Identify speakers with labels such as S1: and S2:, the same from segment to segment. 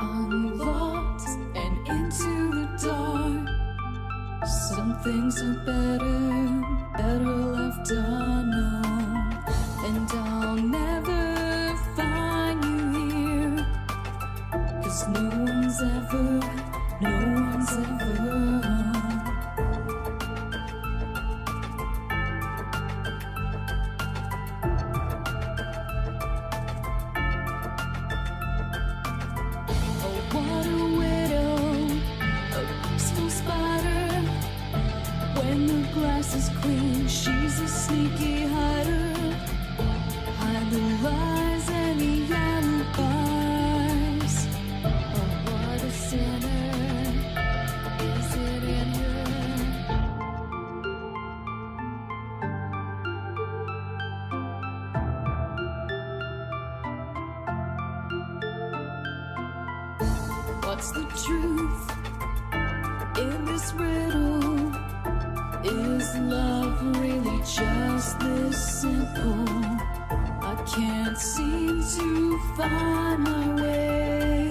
S1: Unlocked and into the dark. Some things are better left unknown. And I'll never find you here, 'cause no one's ever is clean, she's a sneaky hider. Hide the lies and the alibis. Oh, what a sinner, is it in her? What's the truth in this riddle? Is love really just this simple? I can't seem to find my way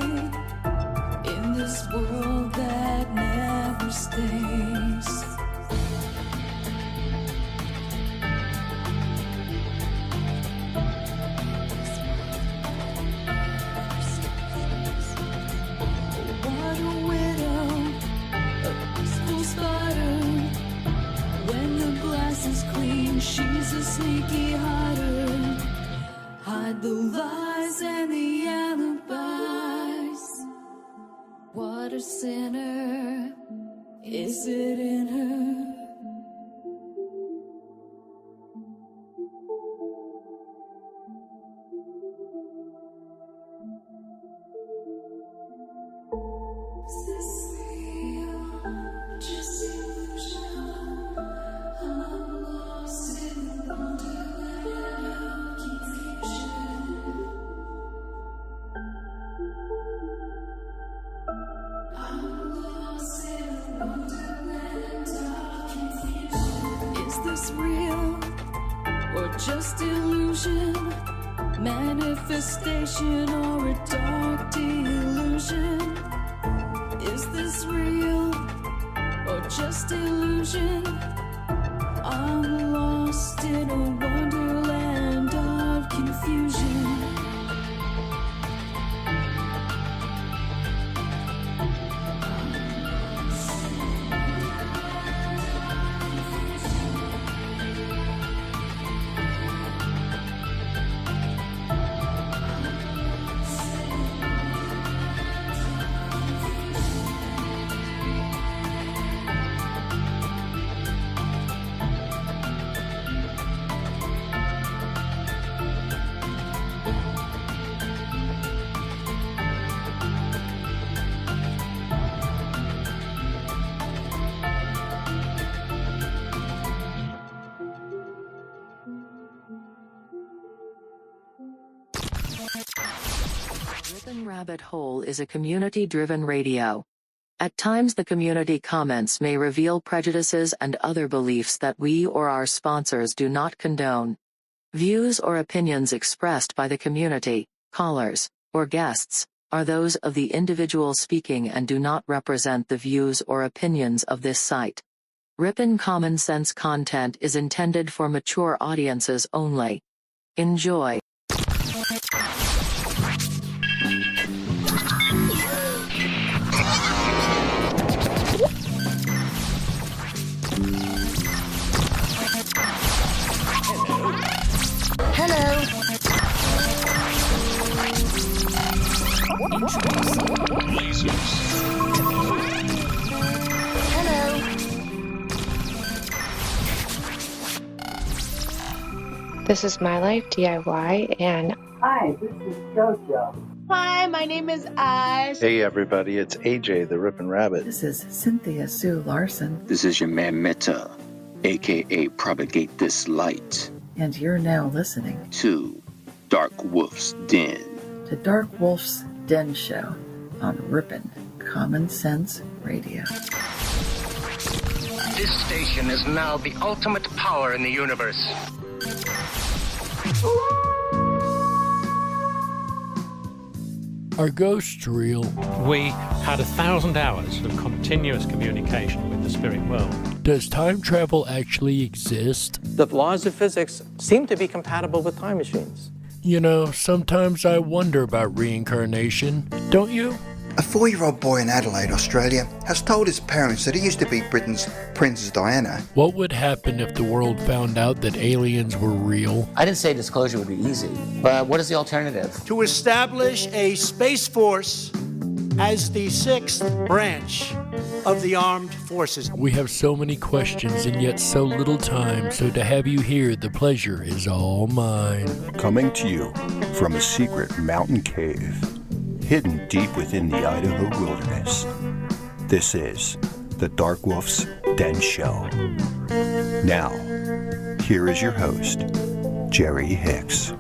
S1: in this world that never stays. What a widow, a peaceful spider. When the glass is clean, she's a sneaky hider. Hide the lies and the alibis. What a sinner, is it in her? Is this real? Just illusion? I'm lost in the wonderland of confusion. I'm lost in the wonderland of confusion. Is this real or just illusion? Manifestation or a dark delusion? Is this real or just illusion? I'm lost in a wonderland of confusion.
S2: Ripon Rabbit Hole is a community-driven radio. At times the community comments may reveal prejudices and other beliefs that we or our sponsors do not condone. Views or opinions expressed by the community, callers, or guests, are those of the individual speaking and do not represent the views or opinions of this site. Ripon Common Sense content is intended for mature audiences only. Enjoy.
S3: Hello. Hello. This is My Life DIY, and
S4: hi, this is JoJo.
S5: Hi, my name is Ash.
S6: Hey everybody, it's AJ the Ripon Rabbit.
S7: This is Cynthia Sue Larson.
S8: This is your man Meta, aka Propagate This Light.
S7: And you're now listening
S8: to Dark Wolf's Den.
S7: To Dark Wolf's Den Show on Ripon Common Sense Radio.
S9: This station is now the ultimate power in the universe.
S10: Are ghosts real?
S11: We had 1,000 hours of continuous communication with the spirit world.
S10: Does time travel actually exist?
S12: The laws of physics seem to be compatible with time machines.
S10: You know, sometimes I wonder about reincarnation. Don't you?
S13: A 4-year-old boy in Adelaide, Australia, has told his parents that he used to be Britain's Princess Diana.
S10: What would happen if the world found out that aliens were real?
S14: I didn't say disclosure would be easy, but what is the alternative?
S15: To establish a space force as the 6th branch of the armed forces.
S10: We have so many questions and yet so little time, so to have you here, the pleasure is all mine.
S16: Coming to you from a secret mountain cave, hidden deep within the Idaho wilderness. This is the Dark Wolf's Den Show. Now, here is your host, Jerry Hicks.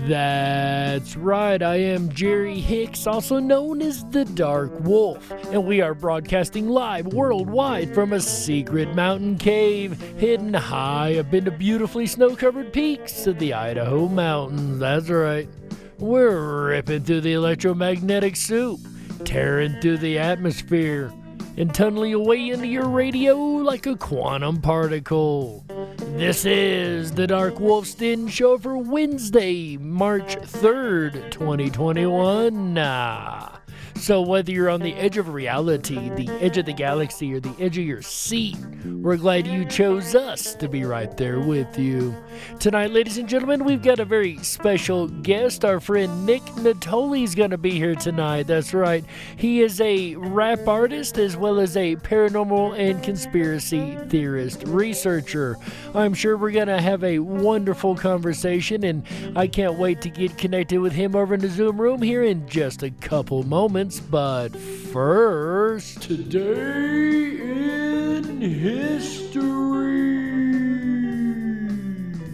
S10: That's right, I am Jerry Hicks, also known as the Dark Wolf, and we are broadcasting live worldwide from a secret mountain cave hidden high up in the beautifully snow-covered peaks of the Idaho mountains. That's right, we're ripping through the electromagnetic soup, tearing through the atmosphere, and tunneling away into your radio like a quantum particle. This is the Dark Wolf's Den Show for Wednesday, March 3rd, 2021. So whether you're on the edge of reality, the edge of the galaxy, or the edge of your seat, we're glad you chose us to be right there with you. Tonight, ladies and gentlemen, we've got a very special guest. Our friend Nick Nittoli is going to be here tonight. That's right. He is a rap artist as well as a paranormal and conspiracy theorist researcher. I'm sure we're going to have a wonderful conversation, and I can't wait to get connected with him over in the Zoom room here in just a couple moments. But first, today in history.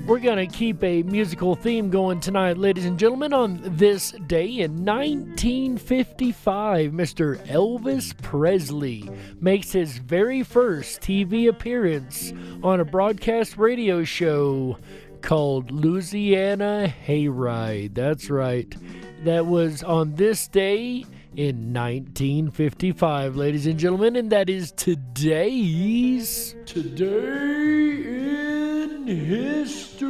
S10: We're going to keep a musical theme going tonight, ladies and gentlemen. On this day in 1955, Mr. Elvis Presley makes his very first TV appearance on a broadcast radio show called Louisiana Hayride. That's right. That was on this day in 1955, ladies and gentlemen, and that is today's Today in History.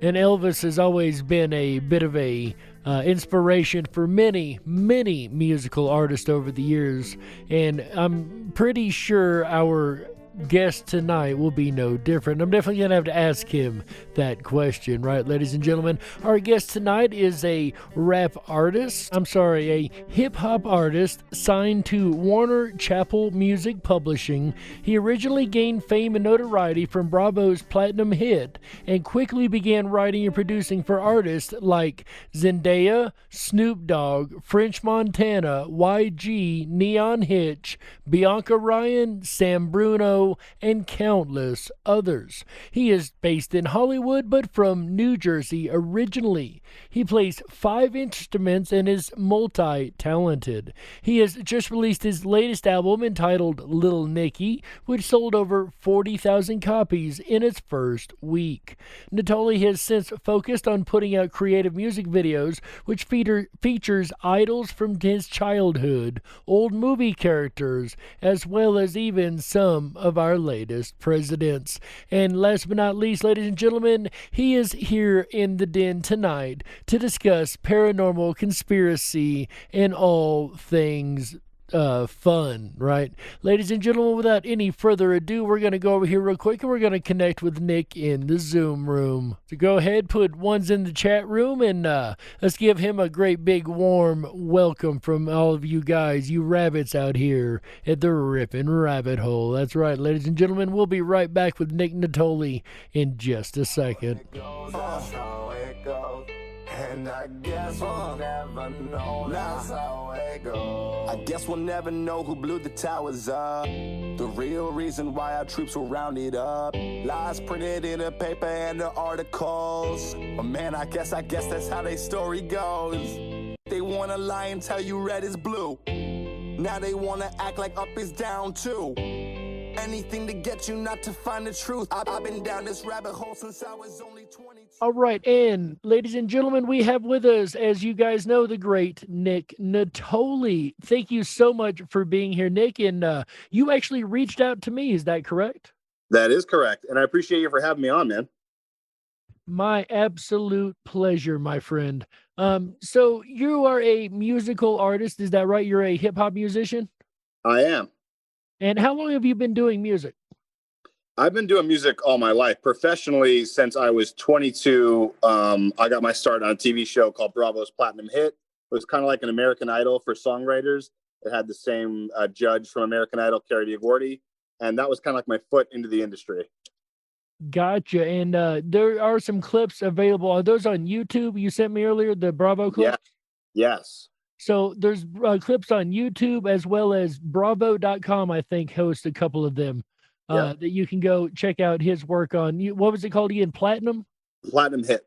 S10: And Elvis has always been a bit of a inspiration for many, many musical artists over the years, and I'm pretty sure our guest tonight will be no different. I'm definitely going to have to ask him that question, right, ladies and gentlemen? Our guest tonight is a a hip-hop artist signed to Warner Chappell Music Publishing. He originally gained fame and notoriety from Bravo's platinum hit and quickly began writing and producing for artists like Zendaya, Snoop Dogg, French Montana, YG, Neon Hitch, Bianca Ryan, Sam Bruno, and countless others. He is based in Hollywood, but from New Jersey originally. He plays 5 instruments and is multi-talented. He has just released his latest album entitled Little Nicky, which sold over 40,000 copies in its first week. Nittoli has since focused on putting out creative music videos, which features idols from his childhood, old movie characters, as well as even some of our latest presidents. And last but not least, ladies and gentlemen, he is here in the den tonight to discuss paranormal conspiracy and all things fun, right? Ladies and gentlemen, without any further ado, we're going to go over here real quick and we're going to connect with Nick in the Zoom room. So go ahead, put ones in the chat room, and let's give him a great big warm welcome from all of you guys, you rabbits out here at the Ripon Rabbit Hole. That's right, ladies and gentlemen, we'll be right back with Nick Nittoli in just a second.
S17: And I guess we'll never know, that's how it goes. I guess we'll never know who blew the towers up. The real reason why our troops were rounded up. Lies printed in the paper and the articles. But man, I guess that's how their story goes. They wanna lie and tell you red is blue. Now they wanna act like up is down too. Anything to get you not to find the truth. I've been down this rabbit hole since I was only 22.
S10: All right, and ladies and gentlemen, we have with us, as you guys know, the great Nick Nittoli. Thank you so much for being here, Nick. And you actually reached out to me, is that correct?
S18: That is correct, and I appreciate you for having me on, man.
S10: My absolute pleasure, my friend. So you are a musical artist, is that right? You're a hip-hop musician?
S18: I am.
S10: And how long have you been doing music?
S18: I've been doing music all my life, professionally since I was 22. I got my start on a TV show called Bravo's Platinum Hit. It was kind of like an American Idol for songwriters. It had the same judge from American Idol, Carrie Diagordi, and that was kind of like my foot into the industry.
S10: Gotcha. And there are some clips available. Are those on YouTube? You sent me earlier, the Bravo clips?
S18: Yeah. Yes.
S10: So there's clips on YouTube as well as bravo.com, I think, hosts a couple of them that you can go check out his work on. What was it called again? Platinum?
S18: Platinum Hit.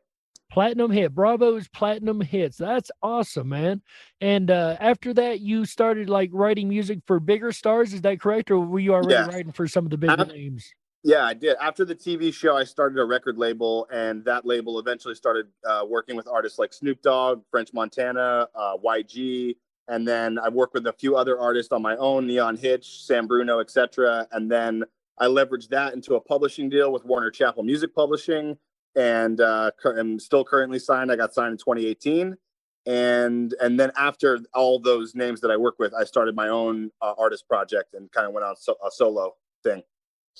S10: Platinum Hit. Bravo's Platinum Hits. That's awesome, man. And after that, you started like writing music for bigger stars. Is that correct? Or were you already writing for some of the big names?
S18: Yeah, I did. After the TV show, I started a record label, and that label eventually started working with artists like Snoop Dogg, French Montana, YG, and then I worked with a few other artists on my own, Neon Hitch, Sam Bruno, etc. And then I leveraged that into a publishing deal with Warner Chappell Music Publishing, and I'm still currently signed. I got signed in 2018. And then after all those names that I work with, I started my own artist project and kind of went on a solo thing.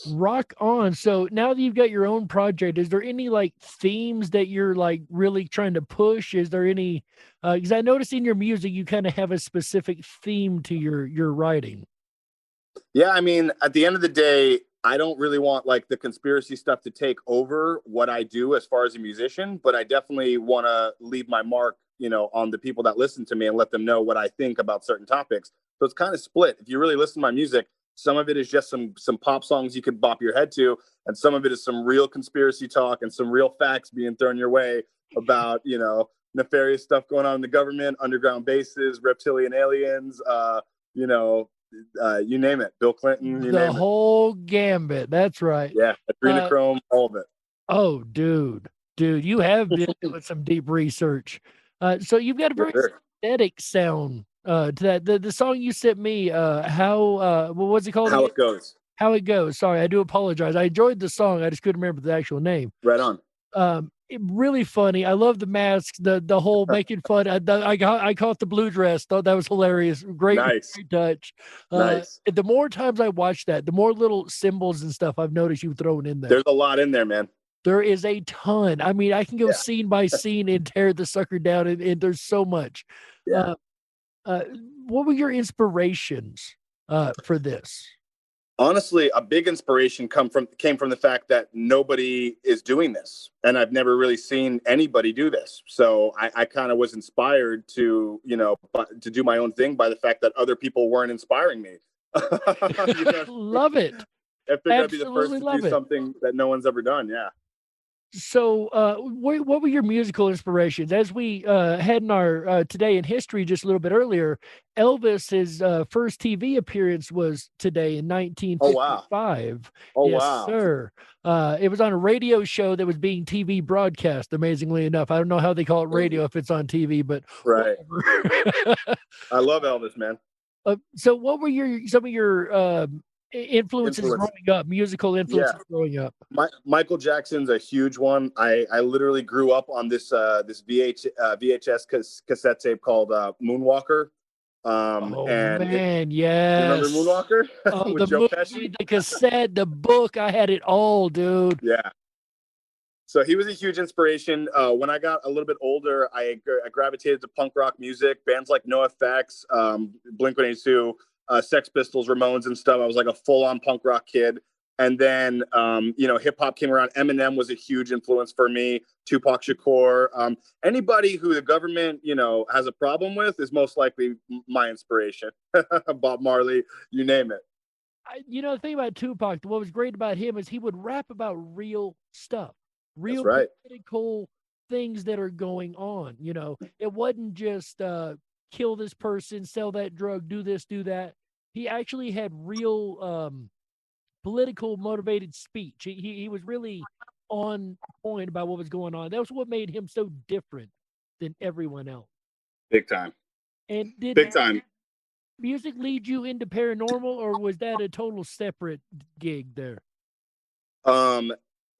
S10: Rock on. So now that you've got your own project, is there any like themes that you're like really trying to push? Is there any, because I noticed in your music, you kind of have a specific theme to your writing.
S18: Yeah. I mean, at the end of the day, I don't really want like the conspiracy stuff to take over what I do as far as a musician, but I definitely want to leave my mark, on the people that listen to me and let them know what I think about certain topics. So it's kind of split. If you really listen to my music, some of it is just some pop songs you could bop your head to, and some of it is some real conspiracy talk and some real facts being thrown your way about, nefarious stuff going on in the government, underground bases, reptilian aliens, you name it. Bill Clinton,
S10: the whole gambit. That's right.
S18: Yeah, adrenochrome, all of it.
S10: Oh, dude, you have been doing some deep research. So you've got a very aesthetic sound. To that, the song you sent me, what was it called?
S18: How It Goes.
S10: How It Goes. Sorry, I do apologize. I enjoyed the song. I just couldn't remember the actual name.
S18: Right on.
S10: Really funny. I love the masks, the whole making fun. I caught the blue dress. Thought that was hilarious. Great,
S18: nice.
S10: Great touch.
S18: Nice.
S10: The more times I watch that, the more little symbols and stuff I've noticed you've thrown in there.
S18: There's a lot in there, man.
S10: There is a ton. I mean, I can go scene by scene and tear the sucker down, and there's so much.
S18: Yeah.
S10: What were your inspirations for this?
S18: Honestly, a big inspiration came from the fact that nobody is doing this, and I've never really seen anybody do this. So I kind of was inspired to do my own thing by the fact that other people weren't inspiring me.
S10: Love it.
S18: I figured I'd be the first to do something that no one's ever done. Yeah.
S10: So, what were your musical inspirations? As we had in our Today in History just a little bit earlier, Elvis's first TV appearance was today in 1955.
S18: Oh,
S10: yes,
S18: wow.
S10: Sir. It was on a radio show that was being TV broadcast, amazingly enough. I don't know how they call it radio if it's on TV, but
S18: right. I love Elvis, man.
S10: So what were some of your influences growing up, musical influences growing up?
S18: Michael Jackson's a huge one. I literally grew up on this VHS cassette tape called Moonwalker.
S10: Man, yes.
S18: You remember Moonwalker?
S10: Oh,
S18: With
S10: the
S18: Joe
S10: movie,
S18: Pesci?
S10: the cassette, the book, I had it all, dude.
S18: Yeah. So he was a huge inspiration. When I got a little bit older, I gravitated to punk rock music, bands like NoFX, Blink-182, Sex Pistols, Ramones and stuff. I was like a full-on punk rock kid. And then, hip hop came around. Eminem was a huge influence for me. Tupac Shakur. Anybody who the government, has a problem with is most likely my inspiration. Bob Marley, you name it.
S10: The thing about Tupac, what was great about him is he would rap about real stuff, real political things that are going on. It wasn't just kill this person, sell that drug, do this, do that. He actually had real political motivated speech. He was really on point about what was going on. That was what made him so different than everyone else.
S18: Big time.
S10: And did
S18: Big time.
S10: music lead you into paranormal, or was that a total separate gig there?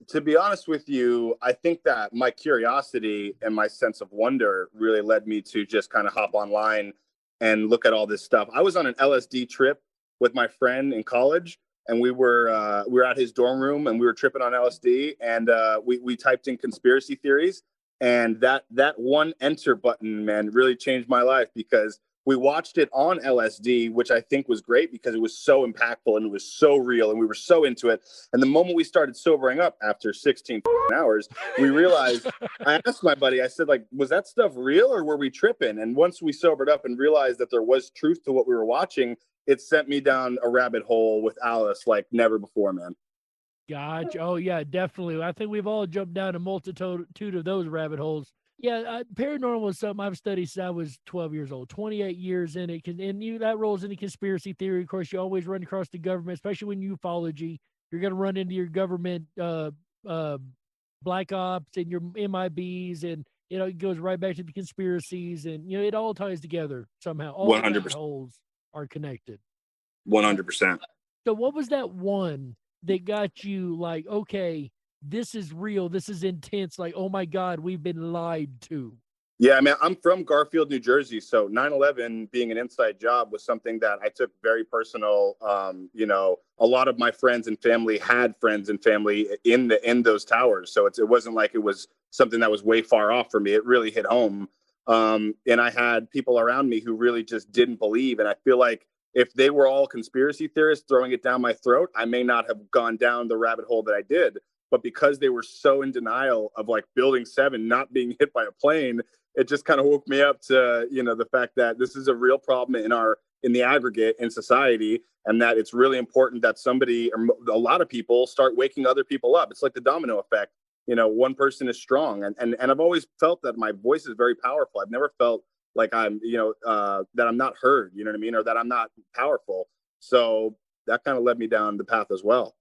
S18: To be honest with you, I think that my curiosity and my sense of wonder really led me to just kind of hop online and look at all this stuff. I was on an LSD trip with my friend in college, and we were at his dorm room, and we were tripping on LSD, and we typed in conspiracy theories, and that one enter button, man, really changed my life, because we watched it on LSD, which I think was great because it was so impactful and it was so real and we were so into it. And the moment we started sobering up after 16 hours, we realized, I asked my buddy, I said, like, was that stuff real or were we tripping? And once we sobered up and realized that there was truth to what we were watching, it sent me down a rabbit hole with Alice like never before, man.
S10: Gotcha. Oh, yeah, definitely. I think we've all jumped down a multitude of those rabbit holes. Yeah, paranormal is something I've studied since I was 12 years old, 28 years in it. And that rolls into conspiracy theory. Of course, you always run across the government, especially when you ufology. You're going to run into your government black ops and your MIBs, and it goes right back to the conspiracies, and it all ties together somehow. All 100% holes are connected.
S18: 100%.
S10: So what was that one that got you like, okay, this is real, this is intense, like, oh my God, we've been lied to?
S18: Yeah, man, I'm from Garfield, New Jersey. So 9/11 being an inside job was something that I took very personal. A lot of my friends and family had friends and family in those towers. So it wasn't like it was something that was way far off for me. It really hit home. And I had people around me who really just didn't believe. And I feel like if they were all conspiracy theorists throwing it down my throat, I may not have gone down the rabbit hole that I did. But because they were so in denial of like Building 7 not being hit by a plane, it just kind of woke me up to, the fact that this is a real problem in the aggregate in society, and that it's really important that somebody or a lot of people start waking other people up. It's like the domino effect. One person is strong. And I've always felt that my voice is very powerful. I've never felt like I'm, that I'm not heard, you know what I mean? Or that I'm not powerful. So that kind of led me down the path as well.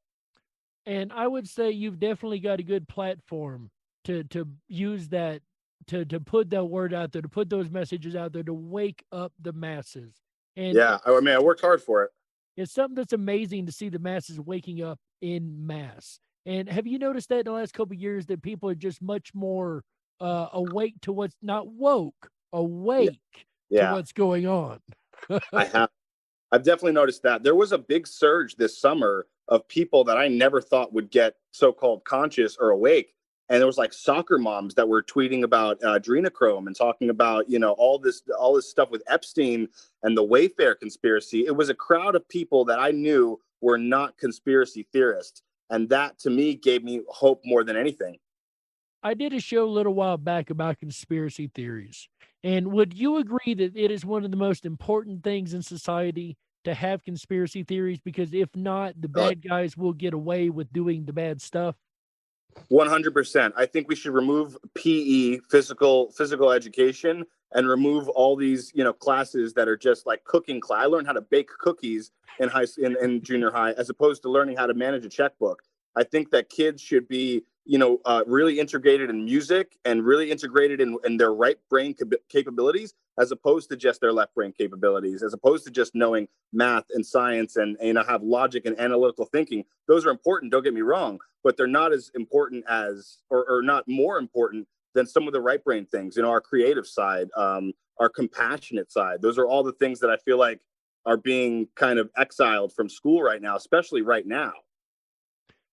S10: And I would say you've definitely got a good platform to use that, to put that word out there, to put those messages out there, to wake up the masses. And
S18: yeah, I mean, I worked hard for it.
S10: It's something that's amazing to see the masses waking up in mass. And have you noticed that in the last couple of years that people are just much more awake to what's not woke, awake to what's going on?
S18: I have. I've definitely noticed that. There was a big surge this summer of people that I never thought would get so-called conscious or awake. And there was like soccer moms that were tweeting about adrenochrome and talking about, all this stuff with Epstein and the Wayfair conspiracy. It was a crowd of people that I knew were not conspiracy theorists. And that to me gave me hope more than anything.
S10: I did a show a little while back about conspiracy theories. And would you agree that it is one of the most important things in society to have conspiracy theories? Because if not, the bad guys will get away with doing the bad stuff.
S18: 100%. I think we should remove PE, physical education, and remove all these, classes that are just like cooking class. I learned how to bake cookies in junior high, as opposed to learning how to manage a checkbook. I think that kids should be, really integrated in music and really integrated in their right brain capabilities, as opposed to just their left brain capabilities, as opposed to just knowing math and science and have logic and analytical thinking. Those are important, don't get me wrong, but they're not as important as, or not more important than some of the right brain things, our creative side, our compassionate side. Those are all the things that I feel like are being kind of exiled from school right now, especially right now.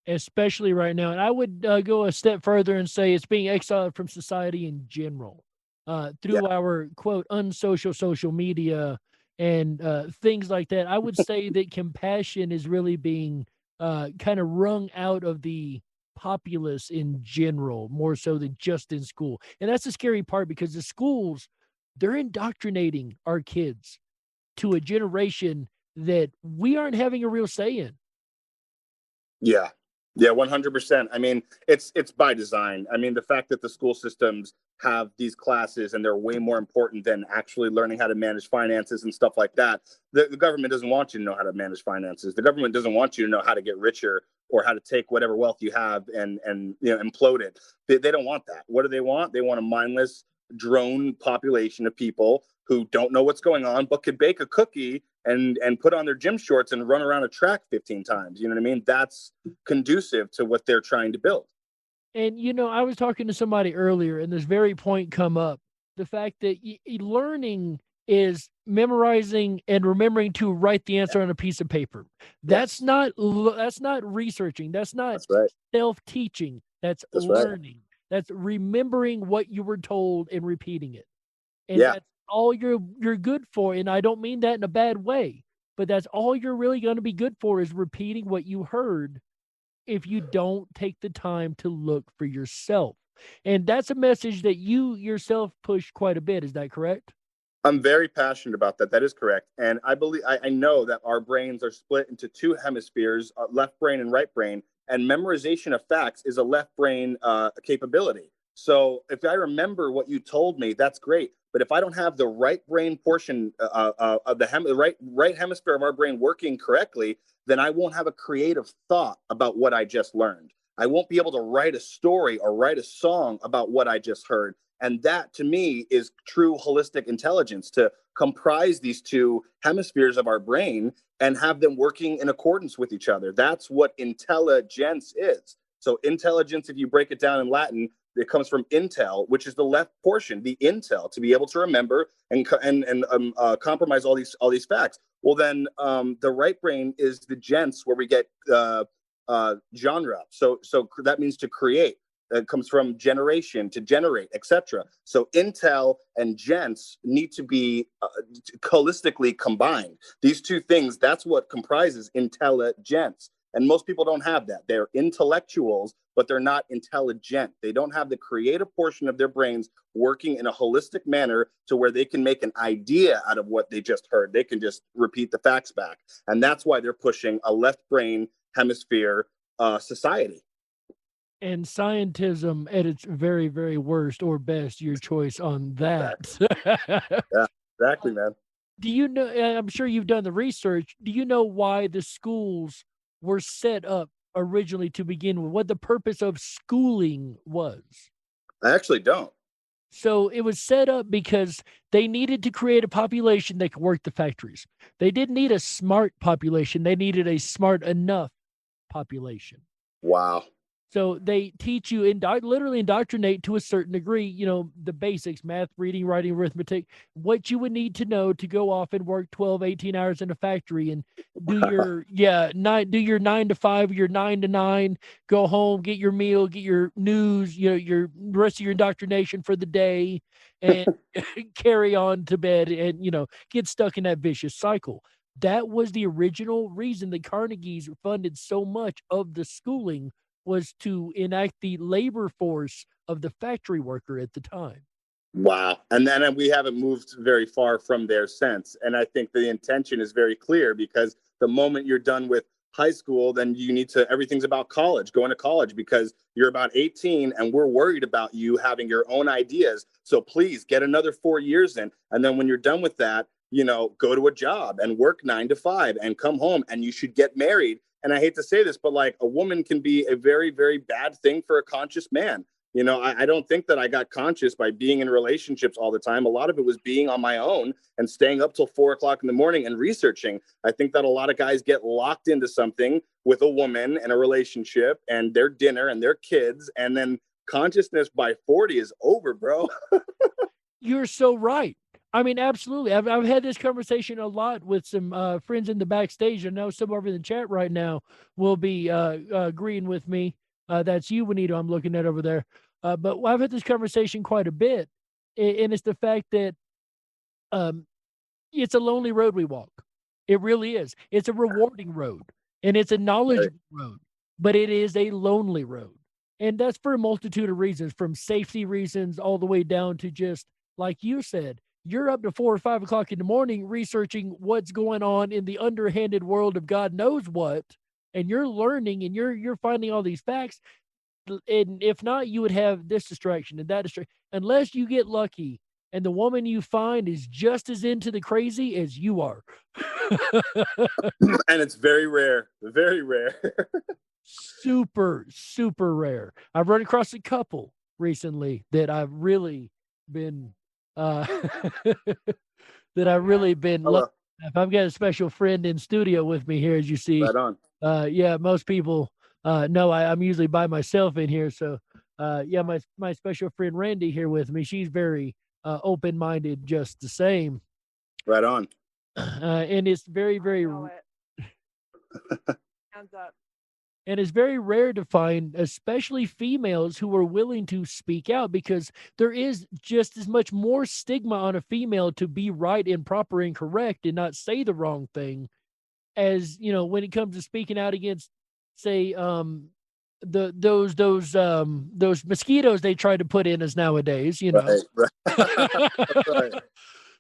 S10: Especially right now. And I would go a step further and say it's being exiled from society in general through our, quote, unsocial social media and things like that. I would say that compassion is really being kind of wrung out of the populace in general, more so than just in school. And that's the scary part, because the schools, they're indoctrinating our kids to a generation that we aren't having a real say in.
S18: Yeah. Yeah, 100%. I mean, it's by design. I mean, the fact that the school systems have these classes and they're way more important than actually learning how to manage finances and stuff like that. The government doesn't want you to know how to manage finances. The government doesn't want you to know how to get richer or how to take whatever wealth you have and implode it. They don't want that. What do they want? They want a mindless drone population of people who don't know what's going on but could bake a cookie and put on their gym shorts and run around a track 15 times. You know what I mean? That's conducive to what they're trying to build.
S10: And, I was talking to somebody earlier and this very point come up. The fact that learning is memorizing and remembering to write the answer on a piece of paper. That's not researching. That's not self-teaching. That's learning. Right. That's remembering what you were told and repeating it. And that's all you're good for. And I don't mean that in a bad way, but that's all you're really going to be good for is repeating what you heard if you don't take the time to look for yourself. And that's a message that you yourself push quite a bit. Is that correct?
S18: I'm very passionate about that. That is correct. And I know that our brains are split into two hemispheres, left brain and right brain, and memorization of facts is a left brain capability. So if I remember what you told me, that's great. But if I don't have the right brain portion of the right hemisphere of our brain working correctly, then I won't have a creative thought about what I just learned. I won't be able to write a story or write a song about what I just heard. And that, to me, is true holistic intelligence, to comprise these two hemispheres of our brain and have them working in accordance with each other. That's what intelligence is. So intelligence, if you break it down in Latin, it comes from intel, which is the left portion, the intel, to be able to remember and compromise all these facts. Well, then the right brain is the gens, where we get genre. So that means to create. It comes from generation, to generate, etc. So intel and gens need to be holistically combined. These two things, that's what comprises intelligence. And most people don't have that. They're intellectuals, but they're not intelligent. They don't have the creative portion of their brains working in a holistic manner to where they can make an idea out of what they just heard. They can just repeat the facts back. And that's why they're pushing a left brain hemisphere society.
S10: And scientism at its very, very worst or best, your choice on that.
S18: Yeah, exactly, man.
S10: Do you know, I'm sure you've done the research, do you know why the schools were set up originally to begin with, what the purpose of schooling was?
S18: I actually don't.
S10: So it was set up because they needed to create a population that could work the factories. They didn't need a smart population. They needed a smart enough population.
S18: Wow.
S10: So they teach you, literally indoctrinate to a certain degree, the basics, math, reading, writing, arithmetic, what you would need to know to go off and work 12, 18 hours in a factory and do your, do your 9 to 5, your 9 to 9, go home, get your meal, get your news, your rest of your indoctrination for the day and carry on to bed and, get stuck in that vicious cycle. That was the original reason the Carnegies funded so much of the schooling, was to enact the labor force of the factory worker at the time.
S18: Wow. And then we haven't moved very far from there since. And I think the intention is very clear, because the moment you're done with high school, then you need to, everything's about college, going to college, because you're about 18 and we're worried about you having your own ideas. So please get another 4 years in. And then when you're done with that, go to a job and work 9 to 5 and come home, and you should get married. And I hate to say this, but like, a woman can be a very, very bad thing for a conscious man. I don't think that I got conscious by being in relationships all the time. A lot of it was being on my own and staying up till 4 o'clock in the morning and researching. I think that a lot of guys get locked into something with a woman and a relationship and their dinner and their kids. And then consciousness by 40 is over, bro.
S10: You're so right. I mean, absolutely. I've had this conversation a lot with some friends in the backstage. I know some over in the chat right now will be agreeing with me. That's you, Juanito, I'm looking at over there. But I've had this conversation quite a bit. And it's the fact that it's a lonely road we walk. It really is. It's a rewarding road. And it's a knowledgeable road. But it is a lonely road. And that's for a multitude of reasons, from safety reasons all the way down to just, like you said, you're up to 4 or 5 o'clock in the morning researching what's going on in the underhanded world of God knows what, and you're learning and you're finding all these facts. And if not, you would have this distraction and that distraction, unless you get lucky and the woman you find is just as into the crazy as you are.
S18: And it's very rare, very rare.
S10: Super, super rare. I've run across a couple recently that I've really been that I've really been lucky. I've got a special friend in studio with me here, as you see.
S18: Right on.
S10: Yeah, most people know I'm usually by myself in here. So yeah, my special friend Randy here with me. She's very open-minded just the same.
S18: Right on.
S10: And it's very, very
S5: Hands up.
S10: and it's very rare to find, especially females who are willing to speak out, because there is just as much more stigma on a female to be right and proper and correct and not say the wrong thing as, you know, when it comes to speaking out against, say, those mosquitoes they try to put in us nowadays, you know.
S18: Right. Right.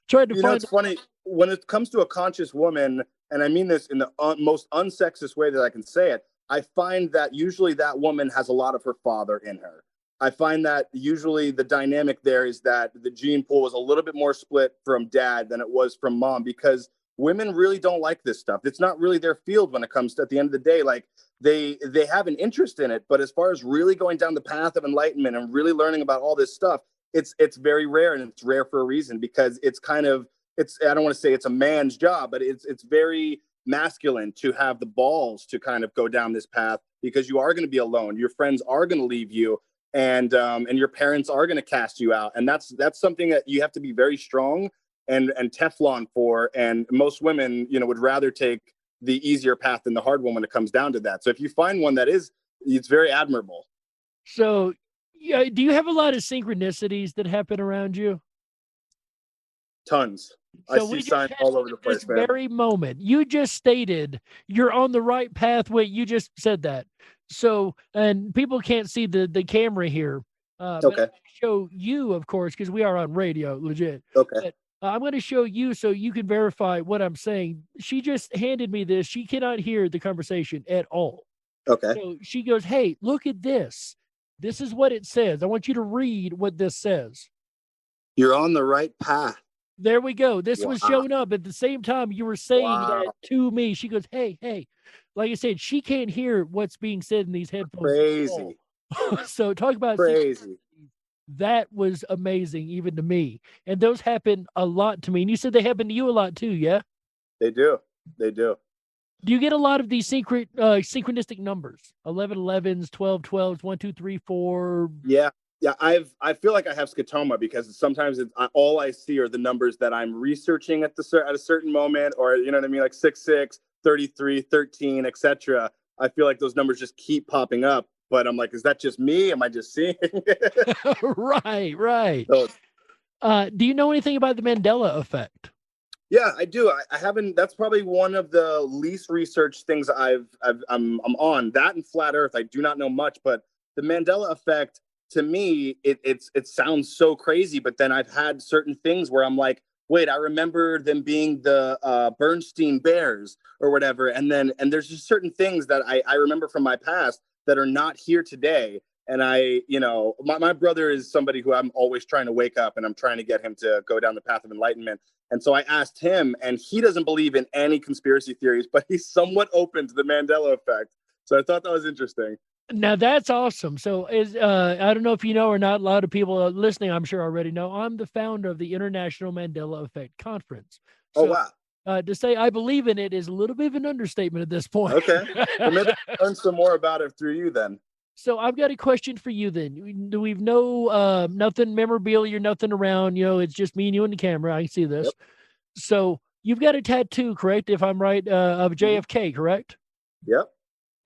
S10: Tried to
S18: you
S10: find.
S18: Know, it's funny when it comes to a conscious woman, and I mean this in the most unsexist way that I can say it. I find that usually that woman has a lot of her father in her. I find that usually the dynamic there is that the gene pool was a little bit more split from dad than it was from mom, because women really don't like this stuff. It's not really their field when it comes to, at the end of the day, like they have an interest in it. But as far as really going down the path of enlightenment and really learning about all this stuff, it's very rare, and it's rare for a reason, because it's kind of, I don't want to say it's a man's job, but it's very masculine to have the balls to kind of go down this path, because you are going to be alone. Your friends are going to leave you, and your parents are going to cast you out. And that's something that you have to be very strong and Teflon for. And most women, you know, would rather take the easier path than the hard one when it comes down to that. So if you find one that is, it's very admirable.
S10: So, yeah, do you have a lot of synchronicities that happen around you?
S18: Tons.
S10: So
S18: I see signs all over the place,
S10: this
S18: man.
S10: very moment, you just stated you're on the right pathway. You just said that. So, and people can't see the camera here. But I'm gonna show you, of course, because we are on radio, legit.
S18: Okay.
S10: But I'm going to show you so you can verify what I'm saying. She just handed me this. She cannot hear the conversation at all.
S18: Okay.
S10: So she goes, "Hey, look at this. This is what it says. I want you to read what this says."
S18: You're on the right path.
S10: There we go. This was showing up at the same time you were saying that to me. She goes, hey. Like I said, she can't hear what's being said in these headphones.
S18: Crazy.
S10: So talk about
S18: crazy.
S10: That was amazing, even to me. And those happen a lot to me. And you said they happen to you a lot too, yeah?
S18: They do. They do.
S10: Do you get a lot of these synchronistic numbers? 11 11s, 12 12s, 1 2 3 4.
S18: Yeah. Yeah, I feel like I have scotoma, because sometimes all I see are the numbers that I'm researching at a certain moment, or you know what I mean, like 66, 33, 13, etc. I feel like those numbers just keep popping up, but I'm like, is that just me? Am I just seeing?
S10: Right.
S18: So,
S10: do you know anything about the Mandela effect?
S18: Yeah, I do. I haven't. That's probably one of the least researched things I'm on. That and flat Earth, I do not know much, but the Mandela effect, to me, it sounds so crazy, but then I've had certain things where I'm like, wait, I remember them being the Bernstein Bears or whatever, and there's just certain things that I remember from my past that are not here today. And my brother is somebody who I'm always trying to wake up, and I'm trying to get him to go down the path of enlightenment. And so I asked him, and he doesn't believe in any conspiracy theories, but he's somewhat open to the Mandela effect. So I thought that was interesting.
S10: Now that's awesome. So I don't know if you know or not, a lot of people listening, I'm sure already know, I'm the founder of the International Mandela Effect Conference. So,
S18: oh, wow.
S10: To say I believe in it is a little bit of an understatement at this point.
S18: Okay. Well, maybe I'll learn some more about it through you then.
S10: So I've got a question for you then. We've no nothing memorabilia, nothing around, it's just me and you and the camera. I can see this. Yep. So you've got a tattoo, correct? If I'm right, of JFK, correct?
S18: Yep.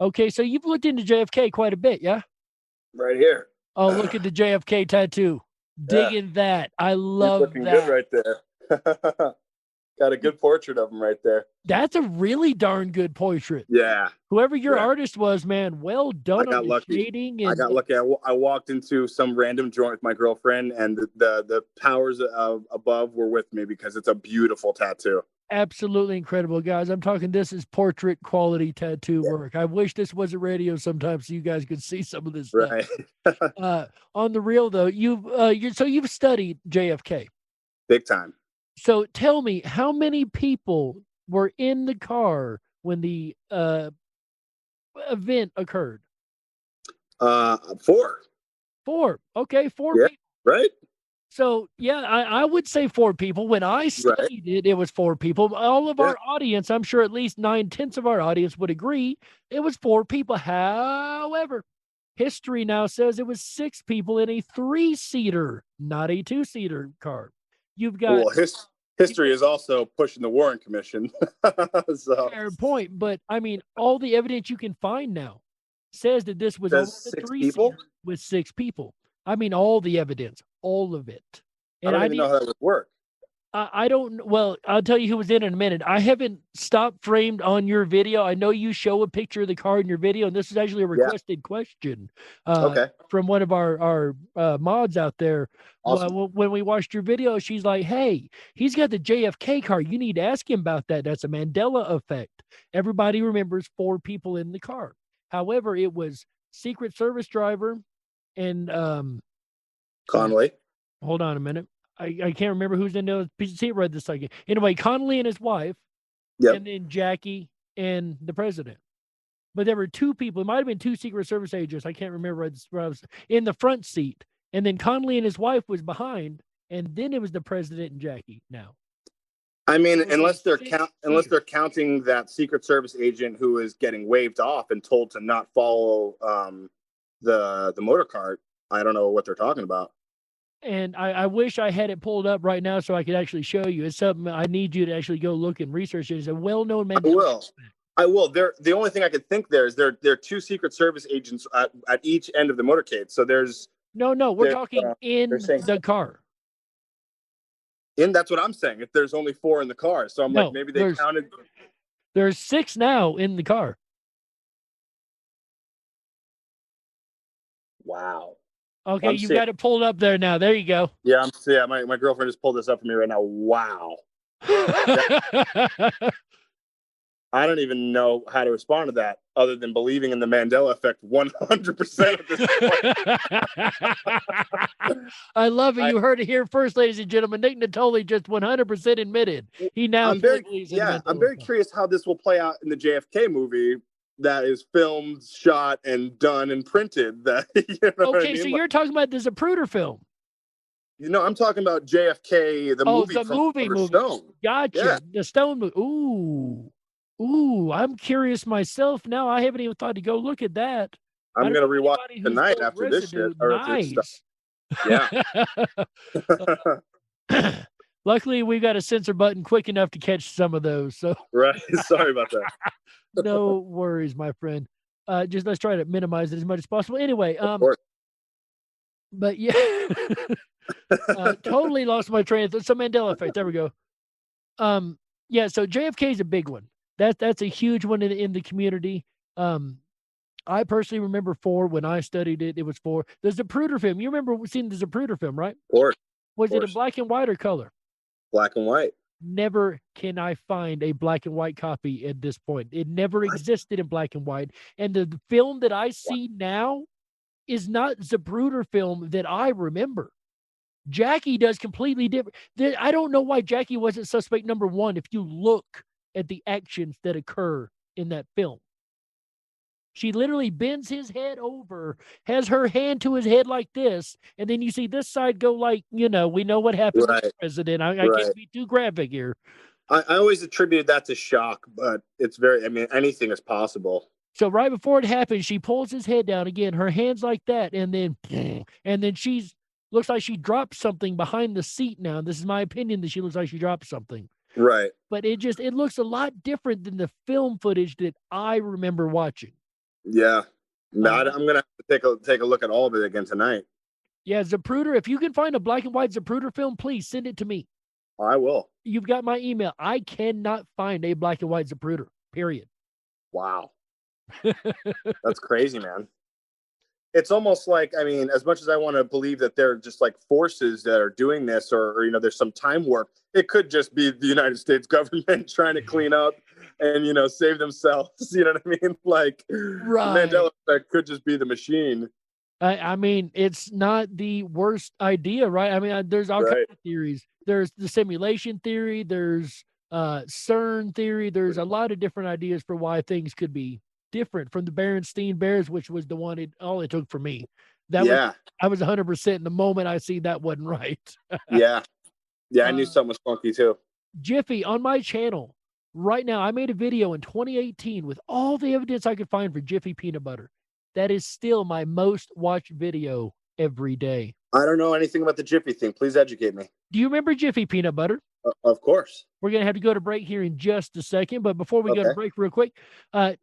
S10: Okay, so you've looked into JFK quite a bit, yeah?
S18: Right here.
S10: Oh, look at the JFK tattoo. Digging that. I love
S18: looking
S10: that.
S18: Good right there. Got a good portrait of him right there.
S10: That's a really darn good portrait.
S18: Yeah.
S10: Whoever your artist was, man, well done.
S18: I got lucky.
S10: Shading
S18: I got lucky. I walked into some random joint with my girlfriend, and the powers above were with me, because it's a beautiful tattoo.
S10: Absolutely incredible, guys. I'm talking, this is portrait quality tattoo work. I wish this was a radio sometimes so you guys could see some of this stuff.
S18: Right.
S10: On the real though, you've studied JFK.
S18: Big time.
S10: So tell me, how many people were in the car when the event occurred?
S18: 4.
S10: 4. Okay, 4
S18: Yeah,
S10: people.
S18: right?
S10: So, yeah, I would say 4 people. When I studied it, it was 4 people. All of our audience, I'm sure at least 9/10 of our audience would agree, it was 4 people. However, history now says it was 6 people in a 3-seater, not a 2-seater car. You've got...
S18: Well, history is also pushing the Warren Commission. So.
S10: Fair point, but I mean, all the evidence you can find now says that this was almost a 3-seater with 6 people. I mean, all the evidence, all of it. And
S18: I don't even know how that would work.
S10: I don't. Well, I'll tell you who was in a minute. I haven't stopped framed on your video. I know you show a picture of the car in your video, and this is actually a requested question from one of our mods out there.
S18: Awesome.
S10: When we watched your video, she's like, "Hey, he's got the JFK car. You need to ask him about that. That's a Mandela effect. Everybody remembers 4 people in the car. However, it was Secret Service driver and
S18: Connolly.
S10: Hold on a minute. I can't remember who's in the seat right this second. Anyway, Connolly and his wife, and then Jackie and the president. But there were 2 people. It might have been 2 Secret Service agents. I can't remember where I was in the front seat. And then Connolly and his wife was behind. And then it was the president and Jackie now.
S18: I mean, unless they're counting that Secret Service agent who is getting waved off and told to not follow the motor cart, I don't know what they're talking about.
S10: And I wish I had it pulled up right now so I could actually show you. It's something I need you to actually go look and research. It is a well-known Mandela.
S18: I will. The only thing I could think there is there are 2 Secret Service agents at each end of the motorcade. So there's
S10: we're talking in the car.
S18: That's what I'm saying. If there's only 4 in the car, so I'm like, maybe they counted.
S10: There's 6 now in the car.
S18: Wow.
S10: Okay, you got it pulled up there now. There you go.
S18: Yeah, my girlfriend just pulled this up for me right now. Wow. I don't even know how to respond to that other than believing in the Mandela effect 100% at this point.
S10: I love it. You heard it here first, ladies and gentlemen. Nick Nittoli just 100% admitted. He now
S18: I'm very curious how this will play out in the JFK movie that is filmed, shot, and done and printed. That
S10: so you're talking about the Zapruder film.
S18: I'm talking about JFK, the movie.
S10: The movie.
S18: Stone.
S10: Gotcha. Yeah. The Stone movie. Ooh, I'm curious myself now. I haven't even thought to go look at that.
S18: I'm going to rewatch it tonight after this shit.
S10: Nice.
S18: Yeah.
S10: Luckily, we got a censor button quick enough to catch some of those. So
S18: right. Sorry about that.
S10: No worries, my friend. Just let's try to minimize it as much as possible. Anyway, but yeah, totally lost my train of thought. So Mandela effect. There we go. Yeah. So JFK is a big one. That's a huge one in the community. I personally remember 4 when I studied it. It was 4. The Zapruder film. You remember seeing the Zapruder film, right?
S18: Of course.
S10: Was it in black and white or color?
S18: Black and white.
S10: Never can I find a black and white copy at this point. It never existed in black and white. And the film that I see now is not Zapruder film that I remember. Jackie does completely different. I don't know why Jackie wasn't suspect number 1 if you look at the actions that occur in that film. She literally bends his head over, has her hand to his head like this, and then you see this side go like, we know what happened with the president. I can't be too graphic here.
S18: I always attributed that to shock, but it's anything is possible.
S10: So right before it happens, she pulls his head down again, her hands like that, and then she's looks like she dropped something behind the seat now. This is my opinion that she looks like she dropped something.
S18: Right.
S10: But it looks a lot different than the film footage that I remember watching.
S18: Yeah. I'm going to have to take a look at all of it again tonight.
S10: Yeah, Zapruder, if you can find a black and white Zapruder film, please send it to me.
S18: I will.
S10: You've got my email. I cannot find a black and white Zapruder, period.
S18: Wow. That's crazy, man. it's almost like, I mean, as much as I want to believe that they're just like forces that are doing this, or there's some time warp, it could just be the United States government trying to clean up and, save themselves. You know what I mean? Like,
S10: Right.
S18: the Mandela effect could just be the machine.
S10: I mean, it's not the worst idea, right? I mean, there's all kinds of theories. There's the simulation theory. There's CERN theory. There's a lot of different ideas for why things could be different from the Berenstein Bears, which was the one all it took for me. I was 100% in the moment I see that wasn't right.
S18: Yeah, I knew something was funky too.
S10: Jiffy, on my channel right now, I made a video in 2018 with all the evidence I could find for Jiffy peanut butter. That is still my most watched video every day.
S18: I don't know anything about the Jiffy thing. Please educate me.
S10: Do you remember Jiffy peanut butter?
S18: Of course.
S10: We're going to have to go to break here in just a second, but before we go to break real quick,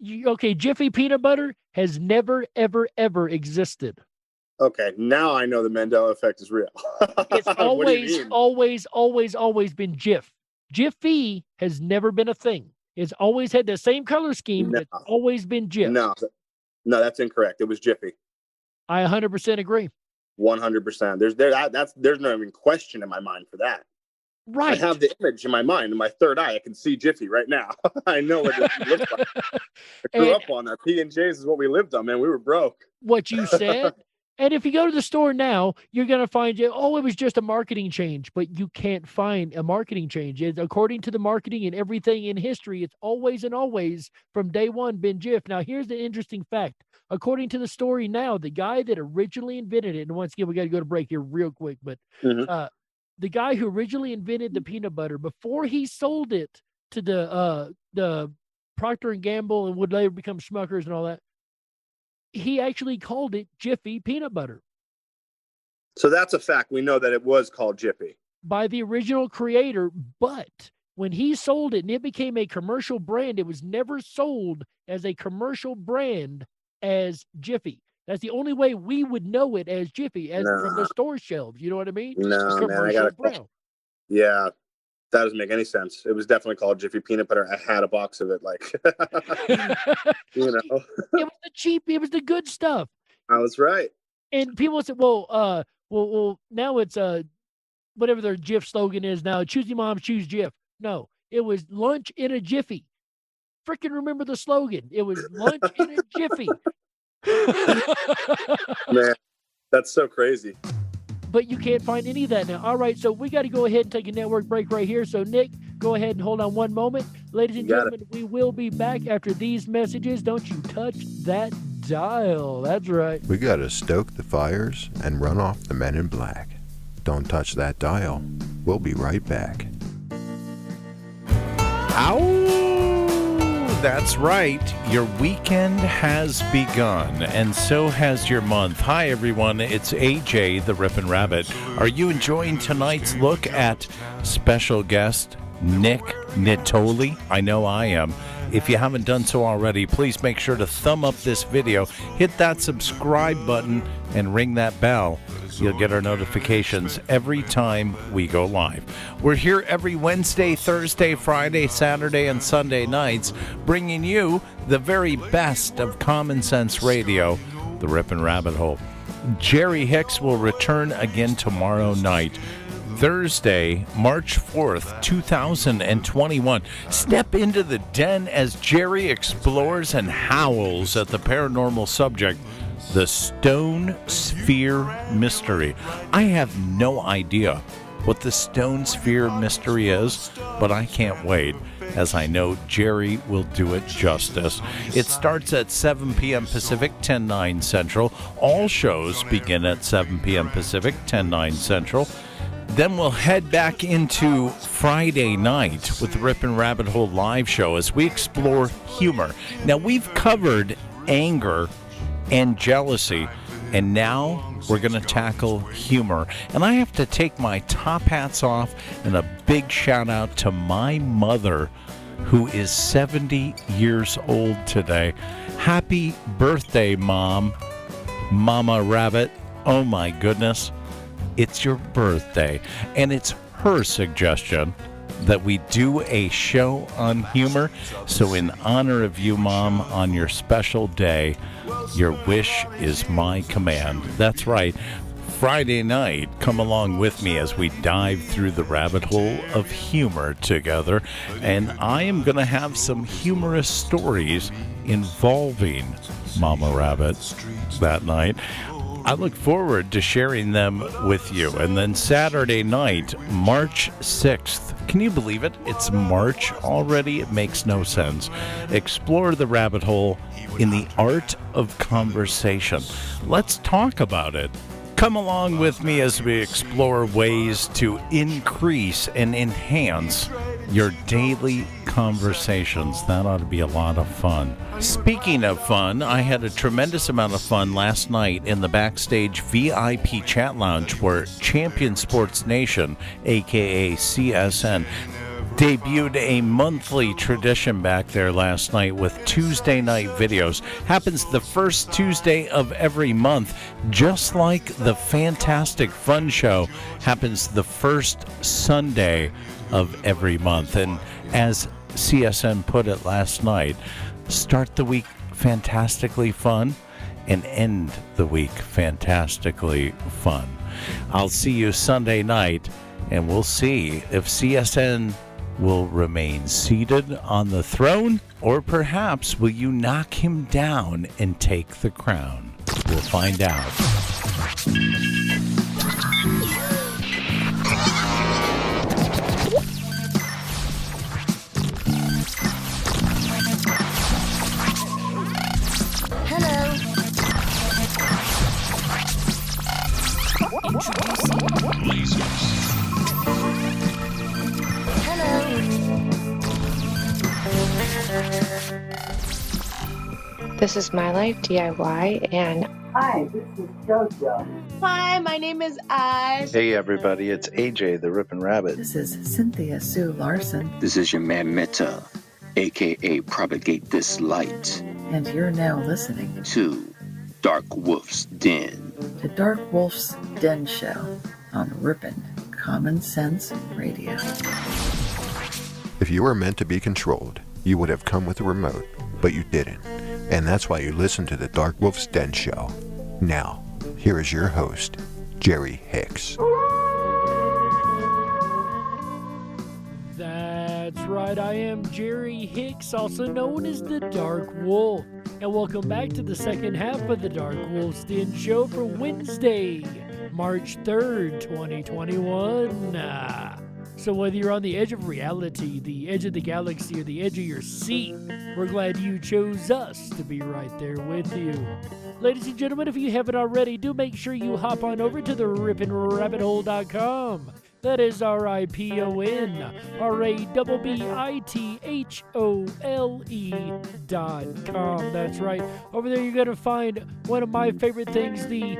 S10: Jiffy peanut butter has never, ever, ever existed.
S18: Okay, now I know the Mandela effect is real.
S10: It's always been Jif. Jiffy has never been a thing. It's always had the same color scheme, but it's always been Jif.
S18: No, that's incorrect. It was Jiffy.
S10: I 100% agree.
S18: 100%. There's no even question in my mind for that.
S10: Right.
S18: I have the image in my mind, in my third eye. I can see Jiffy right now. I know what it looks like. I grew up on that. P&J's is what we lived on, man. We were broke.
S10: What you said. And if you go to the store now, you're going to find, it was just a marketing change, but you can't find a marketing change. According to the marketing and everything in history, it's always and always from day one been Jif. Now, here's the interesting fact. According to the story now, the guy that originally invented it, and once again, we got to go to break here real quick, but the guy who originally invented the peanut butter, before he sold it to the Procter & Gamble and would later become Smuckers and all that, he actually called it Jiffy peanut butter.
S18: So that's a fact. We know that it was called Jiffy.
S10: By the original creator, but when he sold it and it became a commercial brand, it was never sold as a commercial brand as Jiffy. That's the only way we would know it as Jiffy, from the store shelves. You know what I mean?
S18: No, man, I got to. Yeah, that doesn't make any sense. It was definitely called Jiffy peanut butter. I had a box of it, It
S10: was the cheap. It was the good stuff.
S18: I was right.
S10: And people said, well, now it's whatever their Jif slogan is now. Choose your mom, choose Jif. No, it was lunch in a Jiffy. Freaking remember the slogan. It was lunch in a Jiffy.
S18: Man, that's so crazy.
S10: But you can't find any of that now. All right, so we got to go ahead and take a network break right here. So, Nick, go ahead and hold on one moment. Ladies and gentlemen, we will be back after these messages. Don't you touch that dial. That's right.
S16: We got to stoke the fires and run off the men in black. Don't touch that dial. We'll be right back.
S19: That's right. Your weekend has begun, and so has your month. Hi, everyone. It's AJ, the Ripon Rabbit. Are you enjoying tonight's look at special guest Nick Nittoli? I know I am. If you haven't done so already, please make sure to thumb up this video, hit that subscribe button, and ring that bell. You'll get our notifications every time we go live. We're here every Wednesday, Thursday, Friday, Saturday, and Sunday nights, bringing you the very best of common sense radio, the Ripon Rabbit Hole. Jerry Hicks will return again tomorrow night, Thursday, March 4th, 2021. Step into the den as Jerry explores and howls at the paranormal subject, the Stone Sphere Mystery. I have no idea what the Stone Sphere Mystery is, but I can't wait, as I know Jerry will do it justice. It starts at 7 p.m. Pacific, 10/9 Central. All shows begin at 7 p.m. Pacific, 10/9 Central. Then we'll head back into Friday night with the Ripon Rabbit Hole live show as we explore humor. Now, we've covered anger and jealousy, and now we're going to tackle humor. And I have to take my top hats off and a big shout out to my mother, who is 70 years old today. Happy birthday, Mom. Mama Rabbit. Oh my goodness. It's your birthday. And it's her suggestion that we do a show on humor. So in honor of you, Mom, on your special day, your wish is my command. That's right. Friday night, come along with me as we dive through the rabbit hole of humor together. And I am going to have some humorous stories involving Mama Rabbit that night. I look forward to sharing them with you. And then Saturday night, March 6th. Can you believe it? It's March already. It makes no sense. Explore the rabbit hole in the art of conversation. Let's talk about it. Come along with me as we explore ways to increase and enhance your daily conversations. That ought to be a lot of fun. Speaking of fun, I had a tremendous amount of fun last night in the Backstage VIP chat lounge where Champion Sports Nation, aka CSN, debuted a monthly tradition back there last night with Tuesday night videos. Happens the first Tuesday of every month, just like the Fantastic Fun Show happens the first Sunday of every month. And as CSN put it last night, start the week fantastically fun and end the week fantastically fun. I'll see you Sunday night, and we'll see if CSN will remain seated on the throne, or perhaps will you knock him down and take the crown? We'll find out.
S1: Hello. Introducing
S3: This is My Life DIY, and
S4: Hi, this is JoJo.
S5: Hi, my name is Oz.
S6: Hey everybody, it's AJ the Ripon Rabbit.
S7: This is Cynthia Sue Larson.
S8: This is your man Meta, aka Propagate This Light.
S7: And you're now listening
S8: to Dark Wolf's Den.
S7: The Dark Wolf's Den Show on Ripon Common Sense Radio.
S16: If you were meant to be controlled, you would have come with a remote, but you didn't. And that's why you listen to the Dark Wolf's Den Show. Now, here is your host, Jerry Hicks.
S10: That's right, I am Jerry Hicks, also known as the Dark Wolf. And welcome back to the second half of the Dark Wolf's Den Show for Wednesday, March 3rd, 2021. So whether you're on the edge of reality, the edge of the galaxy, or the edge of your seat, we're glad you chose us to be right there with you. Ladies and gentlemen, if you haven't already, do make sure you hop on over to the RiponRabbitHole.com. That is RiponRabbitHole.com. That's right. Over there you're going to find one of my favorite things, the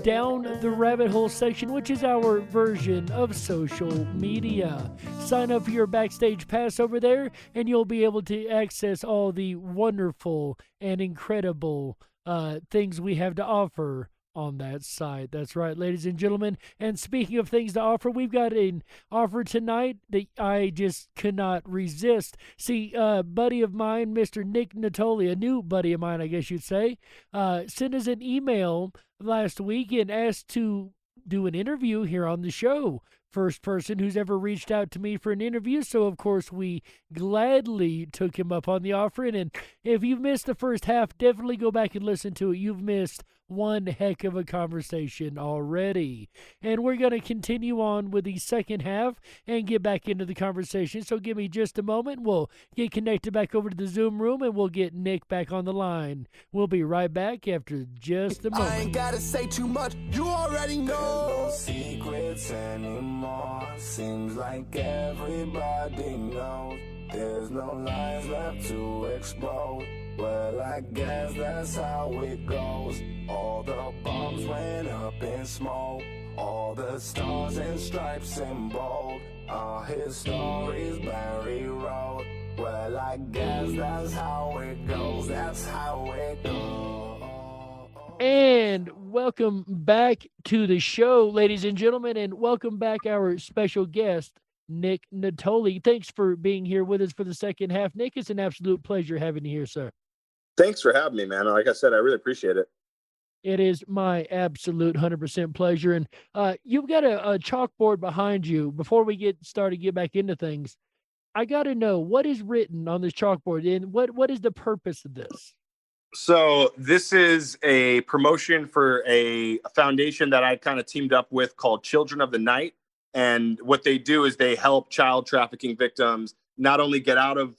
S10: Down the Rabbit Hole section, which is our version of social media. Sign up for your Backstage Pass over there, and you'll be able to access all the wonderful and incredible things we have to offer on that site. That's right, ladies and gentlemen. And speaking of things to offer, we've got an offer tonight that I just cannot resist. See, a buddy of mine, Mr. Nick Nittoli, a new buddy of mine, I guess you'd say, sent us an email last week and asked to do an interview here on the show. First person who's ever reached out to me for an interview, so of course we gladly took him up on the offer. And if you've missed the first half, definitely go back and listen to it. You've missed one heck of a conversation already. And we're going to continue on with the second half and get back into the conversation. So give me just a moment. We'll get connected back over to the Zoom room and we'll get Nick back on the line. We'll be right back after just a moment.
S17: I ain't gotta say too much, you already know. No secrets anymore. Seems like everybody knows. There's no lies left to expose. Well, I guess that's how it goes. All the bombs went up in smoke. All the stars and stripes in bold. All his stories Barry wrote. Well, I guess that's how it goes. That's how it goes.
S10: And welcome back to the show, ladies and gentlemen, and welcome back our special guest, Nick Nittoli. Thanks for being here with us for the second half. Nick, it's an absolute pleasure having you here, sir.
S18: Thanks for having me, man. Like I said, I really appreciate it.
S10: It is my absolute 100% pleasure. And you've got a chalkboard behind you. Before we get back into things, I got to know what is written on this chalkboard and what is the purpose of this?
S18: So this is a promotion for a foundation that I kind of teamed up with called Children of the Night. And what they do is they help child trafficking victims not only get out of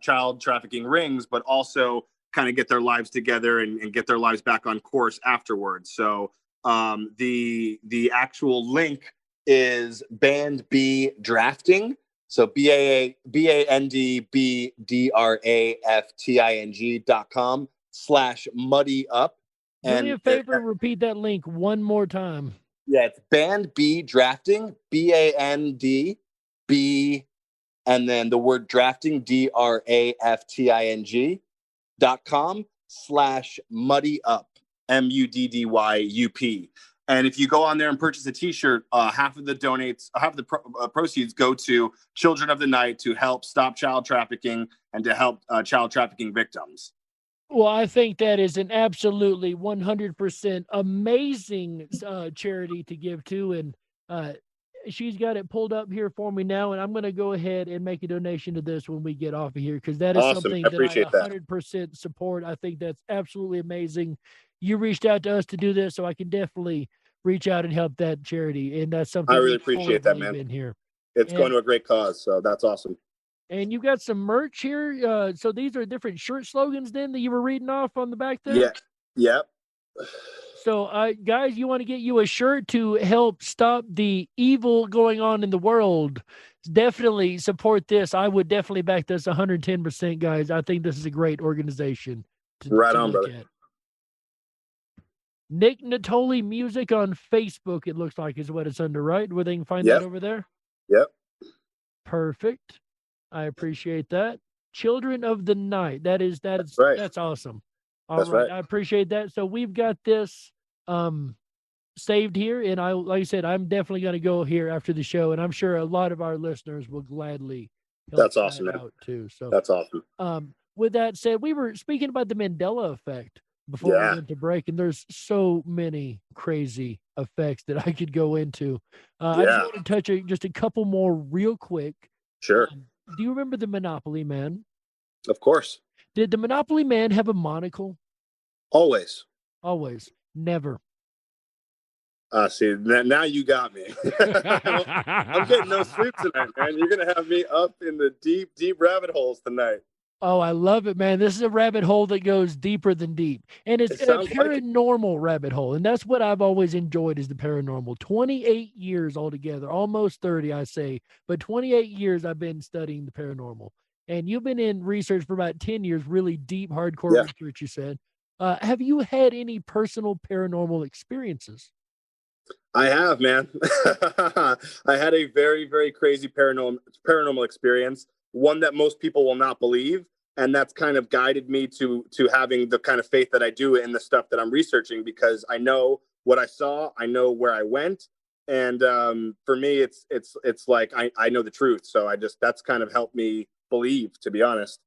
S18: child trafficking rings, but also kind of get their lives together and get their lives back on course afterwards. So the actual link is Band B Drafting. So BANDBDRAFTING.com/muddy-up.
S10: Do me a favor, repeat that link one more time.
S18: Yeah, it's Band B Drafting, BANDB, and then the word drafting, DRAFTING.com/muddy-up, MUDDYUP. And if you go on there and purchase a T-shirt, half of the proceeds go to Children of the Night to help stop child trafficking and to help child trafficking victims.
S10: Well, I think that is an absolutely 100% amazing charity to give to. And she's got it pulled up here for me now. And I'm going to go ahead and make a donation to this when we get off of here, because that is
S18: awesome.
S10: Something that I 100% support. I think that's absolutely amazing. You reached out to us to do this, so I can definitely reach out and help that charity. And that's something
S18: I really appreciate that, man.
S10: In here.
S18: It's going to a great cause. So that's awesome.
S10: And you got some merch here. So these are different shirt slogans then that you were reading off on the back there?
S18: Yeah. Yep.
S10: So, guys, you want to get you a shirt to help stop the evil going on in the world, definitely support this. I would definitely back this 110%, guys. I think this is a great organization.
S18: Right on, brother.
S10: At. Nick Nittoli Music on Facebook, it looks like, is what it's under, right? Where they can find that over there?
S18: Yep.
S10: Perfect. I appreciate that. Children of the Night. That's
S18: right.
S10: That's awesome.
S18: That's right.
S10: I appreciate that. So we've got this saved here, and like I said, I'm definitely going to go here after the show, and I'm sure a lot of our listeners will gladly help
S18: that's awesome,
S10: that
S18: man.
S10: out too. So
S18: that's awesome.
S10: With that said, we were speaking about the Mandela effect before we went to break, and there's so many crazy effects that I could go into. I just want to touch just a couple more real quick.
S18: Sure.
S10: Do you remember the Monopoly Man?
S18: Of course.
S10: Did the Monopoly Man have a monocle?
S18: Always.
S10: Always. Never.
S18: See, now you got me. I'm getting no sleep tonight, man. You're going to have me up in the deep, deep rabbit holes tonight.
S10: Oh, I love it, man. This is a rabbit hole that goes deeper than deep. And it's a paranormal rabbit hole. And that's what I've always enjoyed, is the paranormal. 28 years altogether, almost 30, I say. But 28 years I've been studying the paranormal. And you've been in research for about 10 years, really deep, hardcore research, you said. Have you had any personal paranormal experiences?
S18: I have, man. I had a very, very crazy paranormal experience, one that most people will not believe. And that's kind of guided me to having the kind of faith that I do in the stuff that I'm researching, because I know what I saw, I know where I went. And for me, it's like I know the truth. So that's kind of helped me believe, to be honest.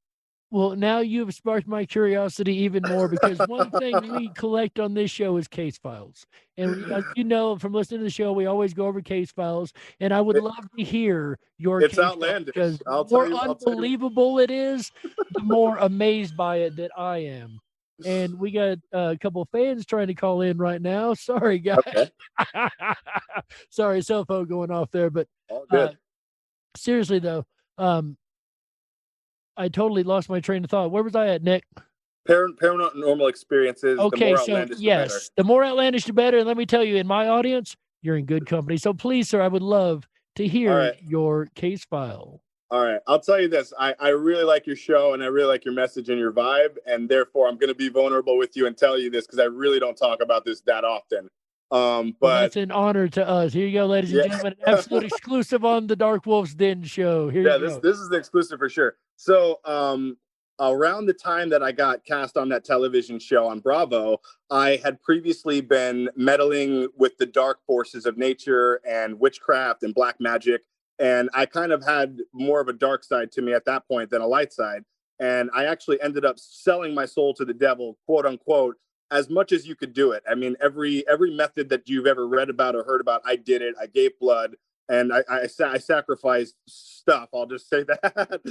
S10: Well, now you've sparked my curiosity even more, because one thing we collect on this show is case files. And as you know, from listening to the show, we always go over case files. And I would love to hear your case
S18: outlandish.
S10: Because the more unbelievable it is, the more amazed by it that I am. And we got a couple of fans trying to call in right now. Sorry, guys. Okay. Sorry, cell phone going off there. But seriously, though, I totally lost my train of thought. Where was I at, Nick?
S18: Paranormal experiences.
S10: Okay,
S18: the more outlandish,
S10: the better. The more outlandish, the better. And let me tell you, in my audience, you're in good company. So please, sir, I would love to hear your case file.
S18: All right. I'll tell you this. I really like your show, and I really like your message and your vibe. And therefore, I'm going to be vulnerable with you and tell you this, because I really don't talk about this that often. But
S10: that's an honor to us. Here you go, ladies and gentlemen. Absolute exclusive on the Dark Wolf's Den show. Here you go.
S18: This is the exclusive for sure. So around the time that I got cast on that television show on Bravo, I had previously been meddling with the dark forces of nature and witchcraft and black magic. And I kind of had more of a dark side to me at that point than a light side. And I actually ended up selling my soul to the devil, quote unquote, as much as you could do it. I mean, every method that you've ever read about or heard about, I did it. I gave blood, and I sacrificed stuff. I'll just say that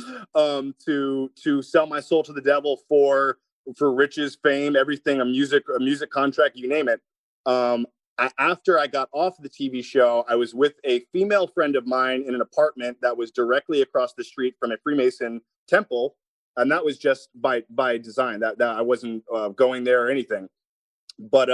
S18: to sell my soul to the devil for riches, fame, everything, a music contract, you name it. After I got off the TV show, I was with a female friend of mine in an apartment that was directly across the street from a Freemason temple. And that was just by design, that I wasn't going there or anything. But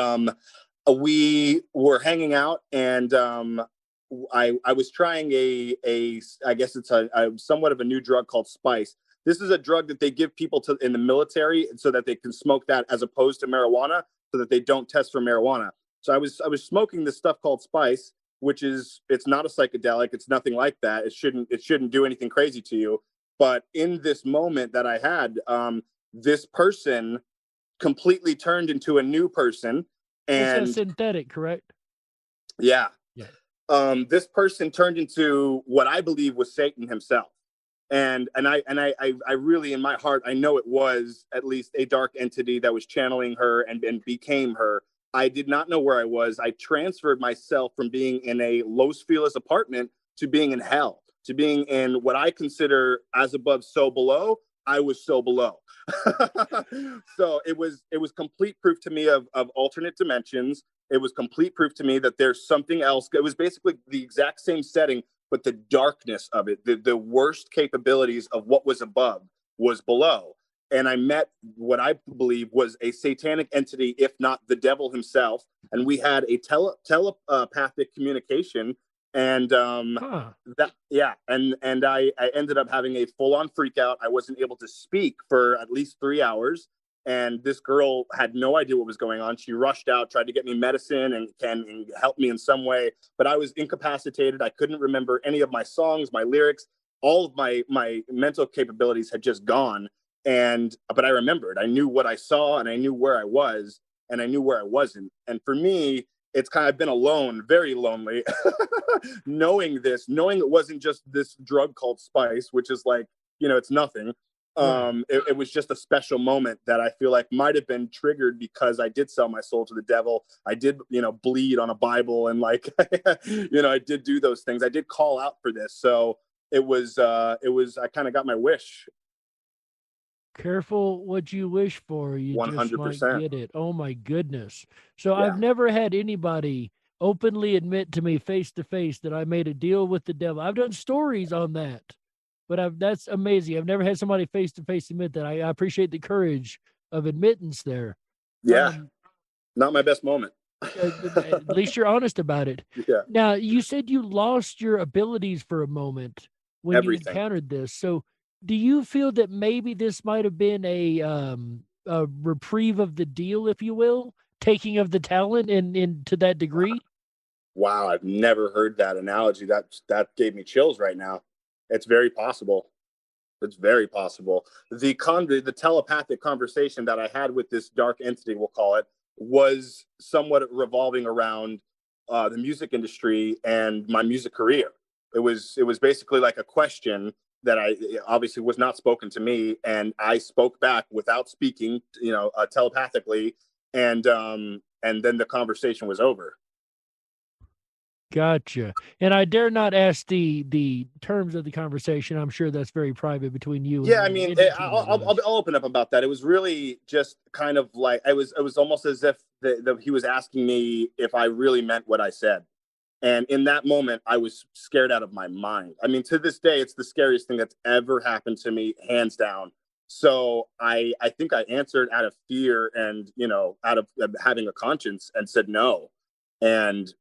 S18: we were hanging out, and I was trying I guess it's a somewhat of a new drug called spice. This is a drug that they give people in the military so that they can smoke that, as opposed to marijuana, so that they don't test for marijuana. So I was smoking this stuff called spice, which it's not a psychedelic. It's nothing like that. It shouldn't do anything crazy to you. But in this moment that I had, this person completely turned into a new person. And
S10: it's a synthetic, correct?
S18: Yeah.
S10: Yeah.
S18: This person turned into what I believe was Satan himself. And I really, in my heart, I know it was at least a dark entity that was channeling her and became her. I did not know where I was. I transferred myself from being in a Los Feliz apartment to being in hell, to being in what I consider as above, so below. I was so below. So it was complete proof to me of alternate dimensions. It was complete proof to me that there's something else. It was basically the exact same setting, but the darkness of it, the worst capabilities of what was above was below. And I met what I believe was a satanic entity, if not the devil himself. And we had a telepathic communication. And I ended up having a full-on freak out. I wasn't able to speak for at least 3 hours. And this girl had no idea what was going on. She rushed out, tried to get me medicine and help me in some way. But I was incapacitated. I couldn't remember any of my songs, my lyrics. All of my mental capabilities had just gone. But I remembered. I knew what I saw, and I knew where I was, and I knew where I wasn't. And for me, it's kind of been alone, very lonely, knowing it wasn't just this drug called spice, which is like, it's nothing. It was just a special moment that I feel like might have been triggered because I did sell my soul to the devil. I did, bleed on a Bible, and like, I did do those things. I did call out for this. So it was, I kind of got my wish.
S10: Careful what you wish for. You
S18: 100%.
S10: just might get it. Oh my goodness. So
S18: Yeah.
S10: I've never had anybody openly admit to me face to face that I made a deal with the devil. I've done stories on that, but that's amazing. I've never had somebody face to face admit that. I appreciate the courage of admittance there.
S18: Yeah. Not my best moment.
S10: At least you're honest about it.
S18: Yeah.
S10: Now, you said you lost your abilities for a moment when you encountered this. So do you feel that maybe this might have been a reprieve of the deal, if you will, taking of the talent in to that degree?
S18: Wow, I've never heard that analogy. That gave me chills right now. It's very possible. It's very possible. The telepathic conversation that I had with this dark entity, we'll call it, was somewhat revolving around the music industry and my music career. It was basically like a question that obviously was not spoken to me, and I spoke back without speaking, telepathically, and then the conversation was over.
S10: Gotcha. And I dare not ask the terms of the conversation. I'm sure that's very private between you.
S18: Yeah, I mean, I'll open up about that. It was really just kind of like it was almost as if he was asking me if I really meant what I said. And in that moment, I was scared out of my mind. I mean, to this day, it's the scariest thing that's ever happened to me, hands down. So I think I answered out of fear and, out of having a conscience, and said no. And,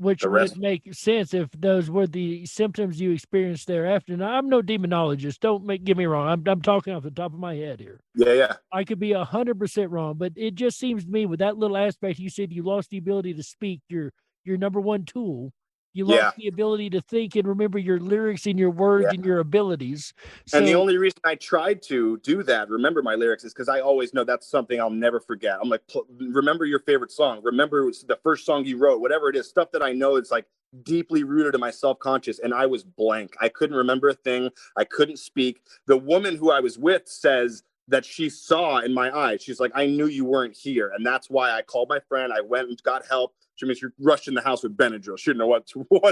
S10: which would make sense if those were the symptoms you experienced thereafter. Now, I'm no demonologist. Don't get me wrong. I'm talking off the top of my head here.
S18: Yeah.
S10: I could be 100% wrong, but it just seems to me with that little aspect, you said you lost the ability to speak, your number one tool, You lost the ability to think and remember your lyrics and your words and your abilities. So,
S18: and the only reason I tried to do that, remember my lyrics, is because I always know that's something I'll never forget. I'm like, remember your favorite song. Remember the first song you wrote, whatever it is, stuff that I know is like deeply rooted in my self-conscious. And I was blank. I couldn't remember a thing. I couldn't speak. The woman who I was with says that she saw in my eyes. She's like, I knew you weren't here. And that's why I called my friend. I went and got help. She rushed in the house with Benadryl. She didn't know what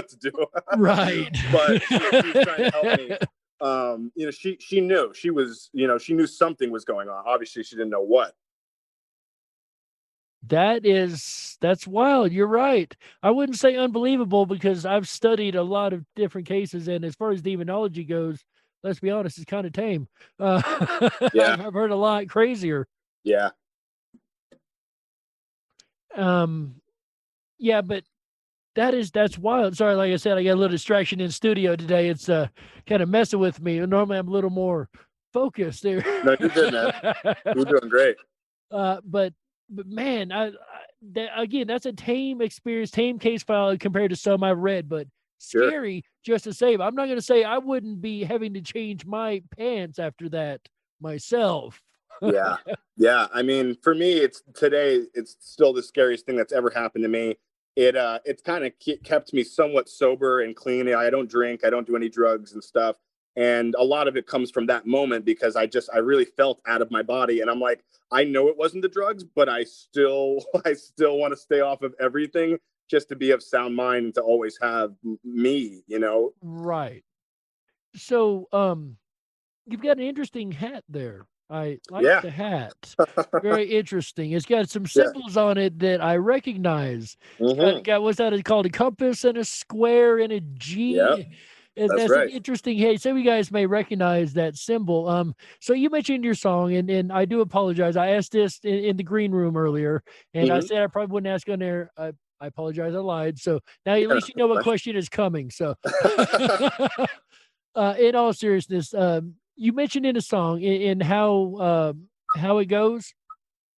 S18: to do.
S10: Right.
S18: But she was trying to help me. You know, she knew. She was, you know, she knew something was going on. Obviously, she didn't know what.
S10: That's wild. You're right. I wouldn't say unbelievable because I've studied a lot of different cases. And as far as demonology goes, let's be honest, it's kind of tame.
S18: Yeah.
S10: I've heard a lot crazier.
S18: Yeah.
S10: Yeah, but that's wild. Sorry, like I said, I got a little distraction in studio today. It's kind of messing with me. Normally I'm a little more focused there.
S18: No, you're good, man. You're doing great.
S10: But man, again, that's a tame experience, tame case file compared to some I've read, but scary just the same. I'm not going to say I wouldn't be having to change my pants after that myself.
S18: Yeah. Yeah. I mean, for me, it's still the scariest thing that's ever happened to me. It's kind of kept me somewhat sober and clean. I don't drink. I don't do any drugs and stuff. And a lot of it comes from that moment because I really felt out of my body. And I'm like, I know it wasn't the drugs, but I still want to stay off of everything just to be of sound mind and to always have me, you know?
S10: Right. So, you've got an interesting hat there. I like the hat. Very interesting. It's got some symbols on it that I recognize. It's got what's that called? A compass and a square and a G.
S18: Yep.
S10: That's right. An interesting. Hey, some of you guys may recognize that symbol. So you mentioned your song, and I do apologize. I asked this in the green room earlier, and I said I probably wouldn't ask on there. I apologize. I lied. So now at least you know what question is coming. So, in all seriousness, you mentioned in a song in how it goes.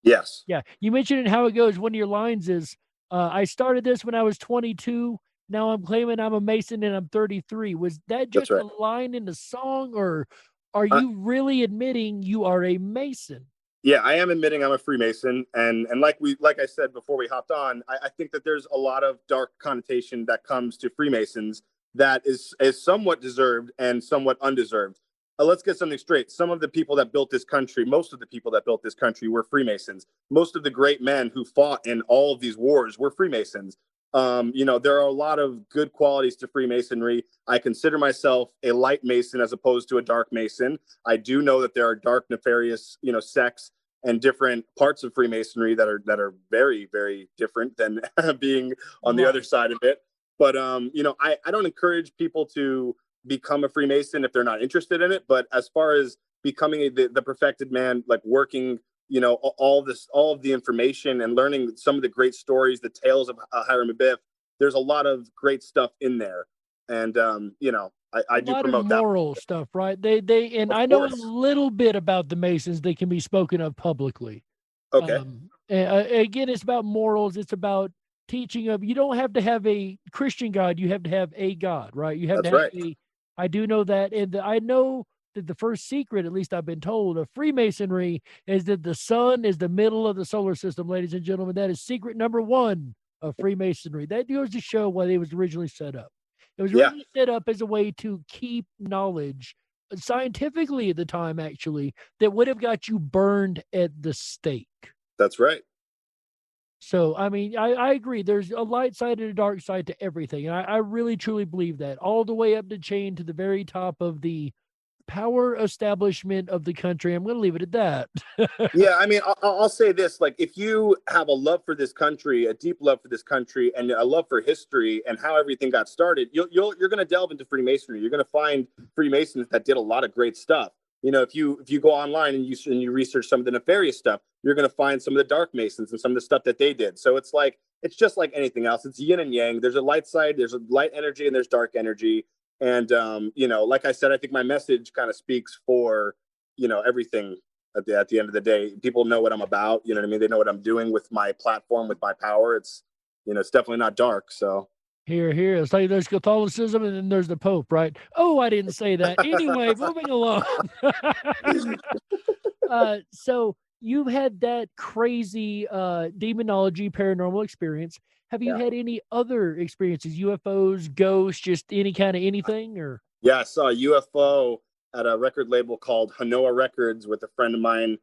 S18: Yes.
S10: Yeah. You mentioned in how it goes. One of your lines is, I started this when I was 22. Now I'm claiming I'm a Mason and I'm 33. Was that just a line in the song, or are you really admitting you are a Mason?
S18: Yeah, I am admitting I'm a Freemason. And like I said before we hopped on, I think that there's a lot of dark connotation that comes to Freemasons that is somewhat deserved and somewhat undeserved. Let's get something straight. Some of the people that built this country, most of the people that built this country were Freemasons. Most of the great men who fought in all of these wars were Freemasons. You know, there are a lot of good qualities to Freemasonry. I consider myself a light Mason as opposed to a dark Mason. I do know that there are dark, nefarious, you know, sects and different parts of Freemasonry that are very, very different than being on the other side of it. But, you know, I don't encourage people to become a Freemason if they're not interested in it. But as far as becoming the perfected man, like working, you know, all of the information and learning some of the great stories, the tales of Hiram Abiff, there's a lot of great stuff in there. And, you know, I do promote that.
S10: Moral stuff, right? They and I know a little bit about the Masons. They can be spoken of publicly.
S18: Okay.
S10: Again, it's about morals. It's about teaching of, you don't have to have a Christian God. You have to have a God, right? You have to have I do know that. And I know that the first secret, at least I've been told, of Freemasonry is that the sun is the middle of the solar system, ladies and gentlemen. That is secret number one of Freemasonry. That goes to show why it was originally set up. It was originally set up as a way to keep knowledge, scientifically at the time, actually, that would have got you burned at the stake.
S18: That's right.
S10: So, I mean, I agree. There's a light side and a dark side to everything. And I really, truly believe that, all the way up the chain to the very top of the power establishment of the country. I'm going to leave it at that.
S18: Yeah, I mean, I'll say this. Like, if you have a love for this country, a deep love for this country, and a love for history and how everything got started, you're going to delve into Freemasonry. You're going to find Freemasons that did a lot of great stuff. You know, if you go online and you research some of the nefarious stuff, you're going to find some of the dark Masons and some of the stuff that they did. So it's just like anything else. It's yin and yang. There's a light side, there's a light energy, and there's dark energy. And, you know, like I said, I think my message kind of speaks for, you know, everything at the end of the day. People know what I'm about. You know what I mean? They know what I'm doing with my platform, with my power. It's, you know, it's definitely not dark. So.
S10: Here, here. It's like there's Catholicism and then there's the Pope, right? Oh, I didn't say that. Anyway, moving along. So you've had that crazy demonology paranormal experience. Have you had any other experiences? UFOs, ghosts, just any kind of anything? Or
S18: Yeah, I saw a UFO at a record label called Hanoa Records with a friend of mine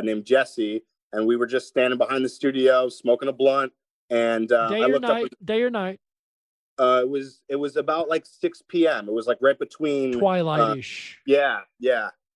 S18: named Jesse, and we were just standing behind the studio smoking a blunt. And I looked up.
S10: Day or night?
S18: It was about like 6 p.m. It was like right between
S10: Twilight-ish.
S18: Yeah.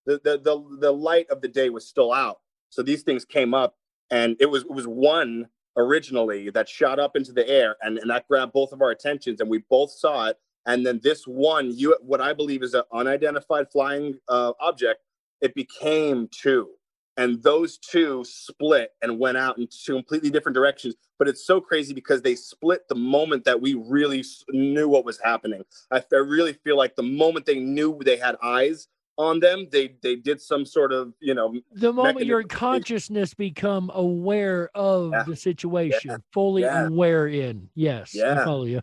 S18: The light of the day was still out. So these things came up, and it was one originally that shot up into the air, and that grabbed both of our attentions, and we both saw it. And then this one, what I believe is an unidentified flying object, it became two. And those two split and went out in two completely different directions. But it's so crazy because they split the moment that we really knew what was happening. I really feel like the moment they knew they had eyes on them, they did some sort of,
S10: the moment your consciousness become aware of the situation, fully aware in. Yes, I follow you.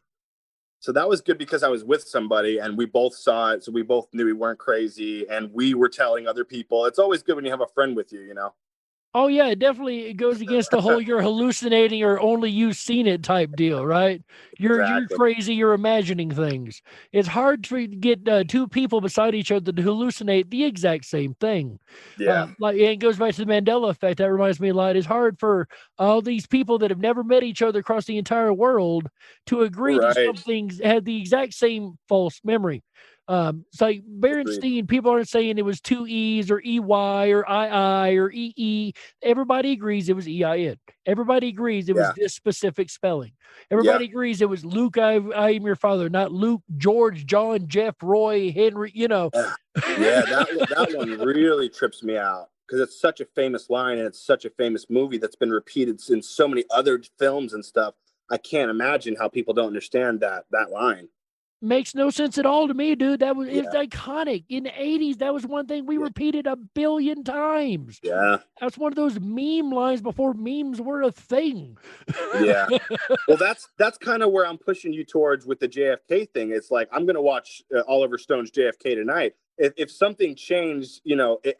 S18: So that was good because I was with somebody and we both saw it. So we both knew we weren't crazy, and we were telling other people. It's always good when you have a friend with you,
S10: Oh yeah, it goes against the whole you're hallucinating or only you've seen it type deal, right? You're crazy, you're imagining things. It's hard to get two people beside each other to hallucinate the exact same thing.
S18: Yeah.
S10: And it goes back to the Mandela effect. That reminds me a lot. It's hard for all these people that have never met each other across the entire world to agree that something had the exact same false memory. It's like Berenstein, people aren't saying it was two E's or EY or II or EE. Everybody agrees it was EIN. Everybody agrees it was this specific spelling. Everybody agrees it was Luke, I am your father, not Luke, George, John, Jeff, Roy, Henry,
S18: that one really trips me out because it's such a famous line and it's such a famous movie that's been repeated in so many other films and stuff. I can't imagine how people don't understand that line.
S10: Makes no sense at all to me, dude. It's iconic. In the 80s, that was one thing we repeated 1 billion times.
S18: Yeah.
S10: That's one of those meme lines before memes were a thing.
S18: Yeah. Well, that's kind of where I'm pushing you towards with the JFK thing. It's like, I'm going to watch Oliver Stone's JFK tonight. If something changed,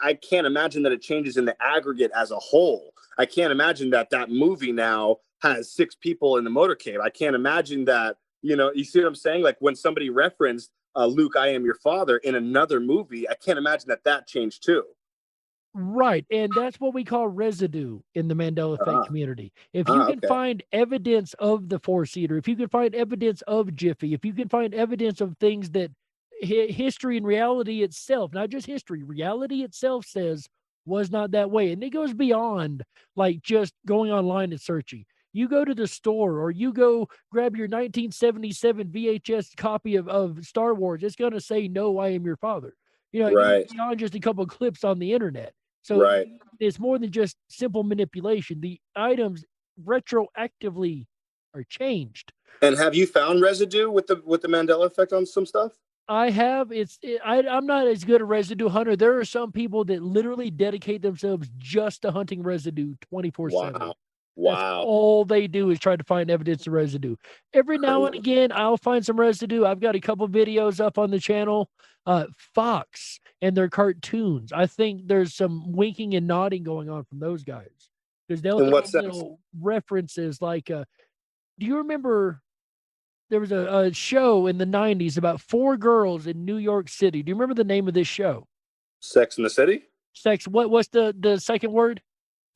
S18: I can't imagine that it changes in the aggregate as a whole. I can't imagine that movie now has 6 people in the motorcade. I can't imagine that. You see what I'm saying? Like when somebody referenced Luke, I am your father in another movie, I can't imagine that changed too.
S10: Right. And that's what we call residue in the Mandela effect community. If you can find evidence of the four-seater, if you can find evidence of Jiffy, if you can find evidence of things that history and reality itself, not just history, reality itself says was not that way. And it goes beyond like just going online and searching. You go to the store or you go grab your 1977 VHS copy of Star Wars. It's going to say, no, I am your father. It's beyond just a couple of clips on the internet. So it's more than just simple manipulation. The items retroactively are changed.
S18: And have you found residue with the Mandela effect on some stuff?
S10: I have. I'm not as good a residue hunter. There are some people that literally dedicate themselves just to hunting residue 24/7.
S18: Wow.
S10: That's all they do is try to find evidence of residue. Every now and again, I'll find some residue. I've got a couple videos up on the channel. Fox and their cartoons. I think there's some winking and nodding going on from those guys. Because they'll throw little references like, do you remember there was a show in the 90s about 4 girls in New York City? Do you remember the name of this show?
S18: Sex and the City?
S10: Sex. What's the second word?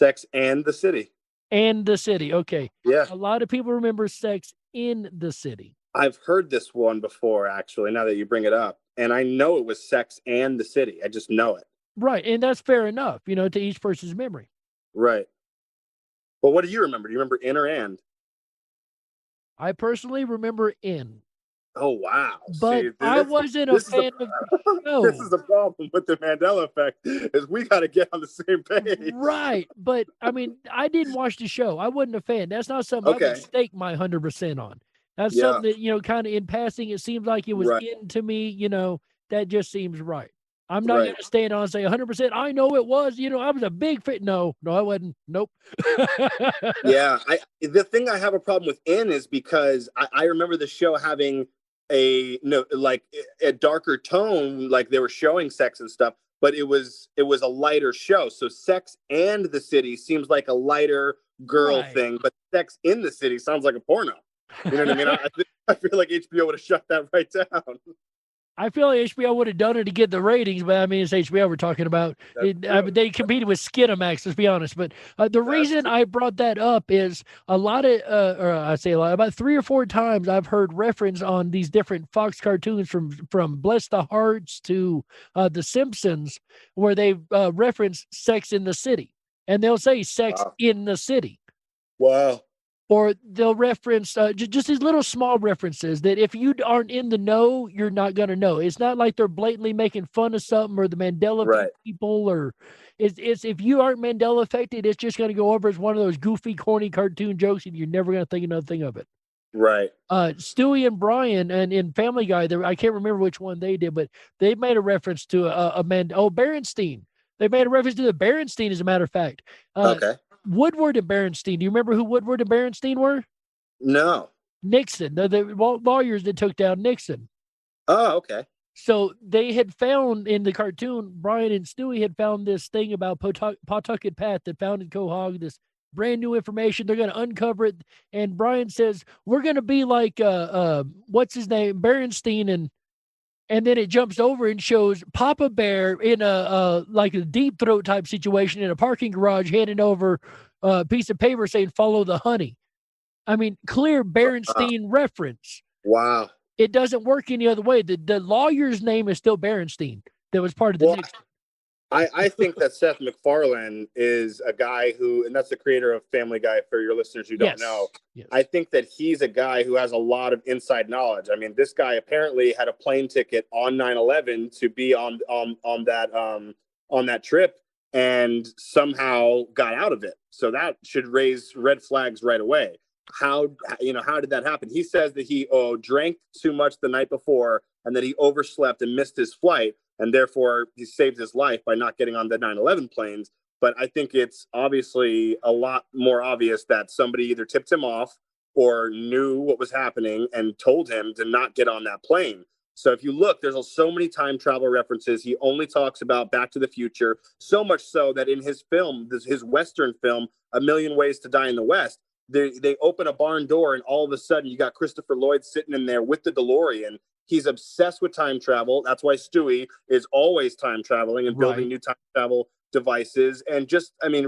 S18: Sex and the City.
S10: And the City. Okay.
S18: Yeah.
S10: A lot of people remember Sex in the City.
S18: I've heard this one before, actually, now that you bring it up. And I know it was Sex and the City. I just know it.
S10: Right. And that's fair enough, to each person's memory.
S18: Right. Well, what do you remember? Do you remember in or and?
S10: I personally remember in.
S18: Oh, wow.
S10: But see, I wasn't a fan of the show.
S18: This is the problem with the Mandela effect is we got to get on the same page.
S10: Right. But, I didn't watch the show. I wasn't a fan. That's not something I would stake my 100% on. That's something that, kind of in passing, it seems like it was into me, that just seems right. I'm not going to stand on and say 100%. I know it was. I was a big fit. No, I wasn't. Nope.
S18: Yeah, the thing I have a problem with is because I remember the show having a darker tone, like they were showing sex and stuff, but it was a lighter show. So Sex and the City seems like a lighter girl thing, but Sex in the City sounds like a porno. You know what I mean? I feel like HBO would have shut that right down.
S10: I feel like HBO would have done it to get the ratings, but I mean, it's HBO we're talking about. They competed with Skinamax, let's be honest. But the reason I brought that up is about 3 or 4 times I've heard reference on these different Fox cartoons from Bless the Hearts to The Simpsons, where they reference Sex in the City. And they'll say Sex in the City.
S18: Wow.
S10: Or they'll reference just these little small references that if you aren't in the know, you're not going to know. It's not like they're blatantly making fun of something or the Mandela people, or it's if you aren't Mandela affected, it's just going to go over as one of those goofy, corny cartoon jokes, and you're never going to think another thing of it.
S18: Right.
S10: Stewie and Brian and in Family Guy, I can't remember which one they did, but they made a reference to Berenstein. They made a reference to the Berenstein, as a matter of fact.
S18: Okay.
S10: Woodward and Berenstein. Do you remember who Woodward and Berenstein were?
S18: No.
S10: Nixon. The lawyers that took down Nixon.
S18: Oh, okay.
S10: So they had found in the cartoon, Brian and Stewie had found this thing about Pawtucket Pat that founded Quahog, this brand new information. They're going to uncover it. And Brian says, we're going to be like, what's his name? Berenstein. And then it jumps over and shows Papa Bear in a deep throat type situation in a parking garage, handing over a piece of paper saying, follow the honey. I mean, clear Berenstein reference.
S18: Wow.
S10: It doesn't work any other way. The lawyer's name is still Berenstein. That was part of the Nixon.
S18: I think that Seth MacFarlane is a guy who, and that's the creator of Family Guy for your listeners who don't know.
S10: Yes.
S18: I think that he's a guy who has a lot of inside knowledge. I mean, this guy apparently had a plane ticket on 9/11 to be on that trip and somehow got out of it. So that should raise red flags right away. How did that happen? He says that he drank too much the night before and that he overslept and missed his flight. And therefore, he saved his life by not getting on the 9/11 planes. But I think it's obviously a lot more obvious that somebody either tipped him off or knew what was happening and told him to not get on that plane. So if you look, there's so many time travel references. He only talks about Back to the Future, so much so that in his film, his Western film, A Million Ways to Die in the West, they open a barn door and all of a sudden you got Christopher Lloyd sitting in there with the DeLorean. He's obsessed with time travel. That's why Stewie is always time traveling and building new time travel devices. And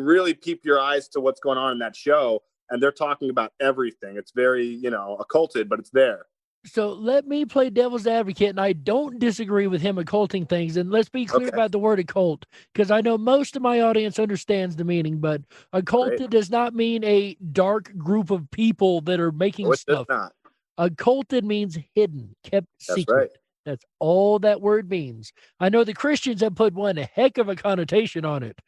S18: really peep your eyes to what's going on in that show. And they're talking about everything. It's very, occulted, but it's there.
S10: So let me play devil's advocate, and I don't disagree with him occulting things. And let's be clear about the word occult, because I know most of my audience understands the meaning, but occulted does not mean a dark group of people that are making stuff.
S18: Does not.
S10: Occulted means hidden, kept secret.
S18: That's right.
S10: That's all that word means. I know the Christians have put one heck of a connotation on it,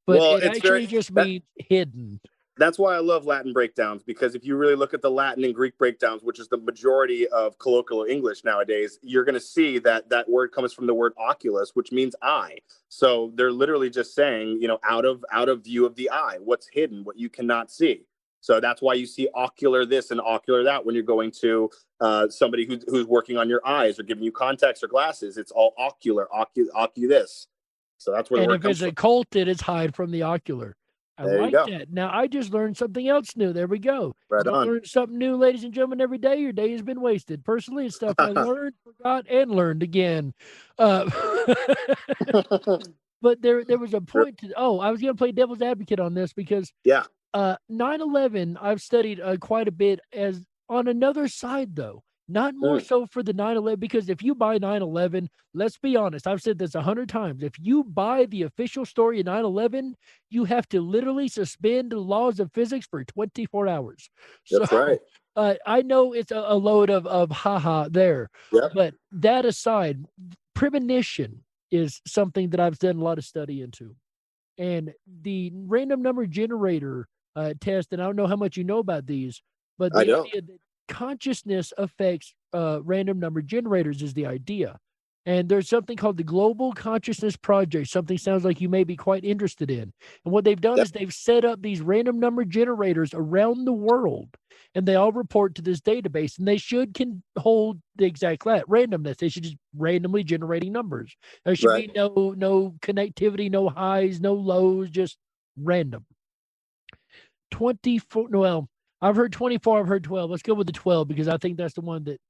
S10: but it actually just means hidden.
S18: That's why I love Latin breakdowns, because if you really look at the Latin and Greek breakdowns, which is the majority of colloquial English nowadays, you're going to see that that word comes from the word oculus, which means eye. So they're literally just saying, out of view of the eye, what's hidden, what you cannot see. So that's why you see ocular this and ocular that when you're going to somebody who's working on your eyes or giving you contacts or glasses. It's all ocular, ocu this. So that's where the word comes from.
S10: And if it's occulted, it's hide from the ocular. I like that. Now, I just learned something else new. There we go.
S18: Right on.
S10: Learn something new, ladies and gentlemen, every day. Your day has been wasted. Personally, it's stuff I learned, forgot, and learned again. But there was a point to, I was going to play devil's advocate on this because 9/11, I've studied quite a bit as on another side, though. Not more so for the 9/11, because if you buy 9/11, let's be honest, I've said this 100 times. If you buy the official story of 9/11, you have to literally suspend the laws of physics for 24 hours.
S18: That's right.
S10: I know it's a load of haha there, but that aside, premonition is something that I've done a lot of study into. And the random number generator test, and I don't know how much you know about these, but the idea that consciousness affects random number generators is the idea. And there's something called the Global Consciousness Project. Something sounds like you may be quite interested in. And what they've done is they've set up these random number generators around the world, and they all report to this database. And they should hold the exact randomness. They should just randomly generating numbers. There should be no connectivity, no highs, no lows, just random. 24. Well, I've heard 24. I've heard 12. Let's go with the 12 because I think that's the one that.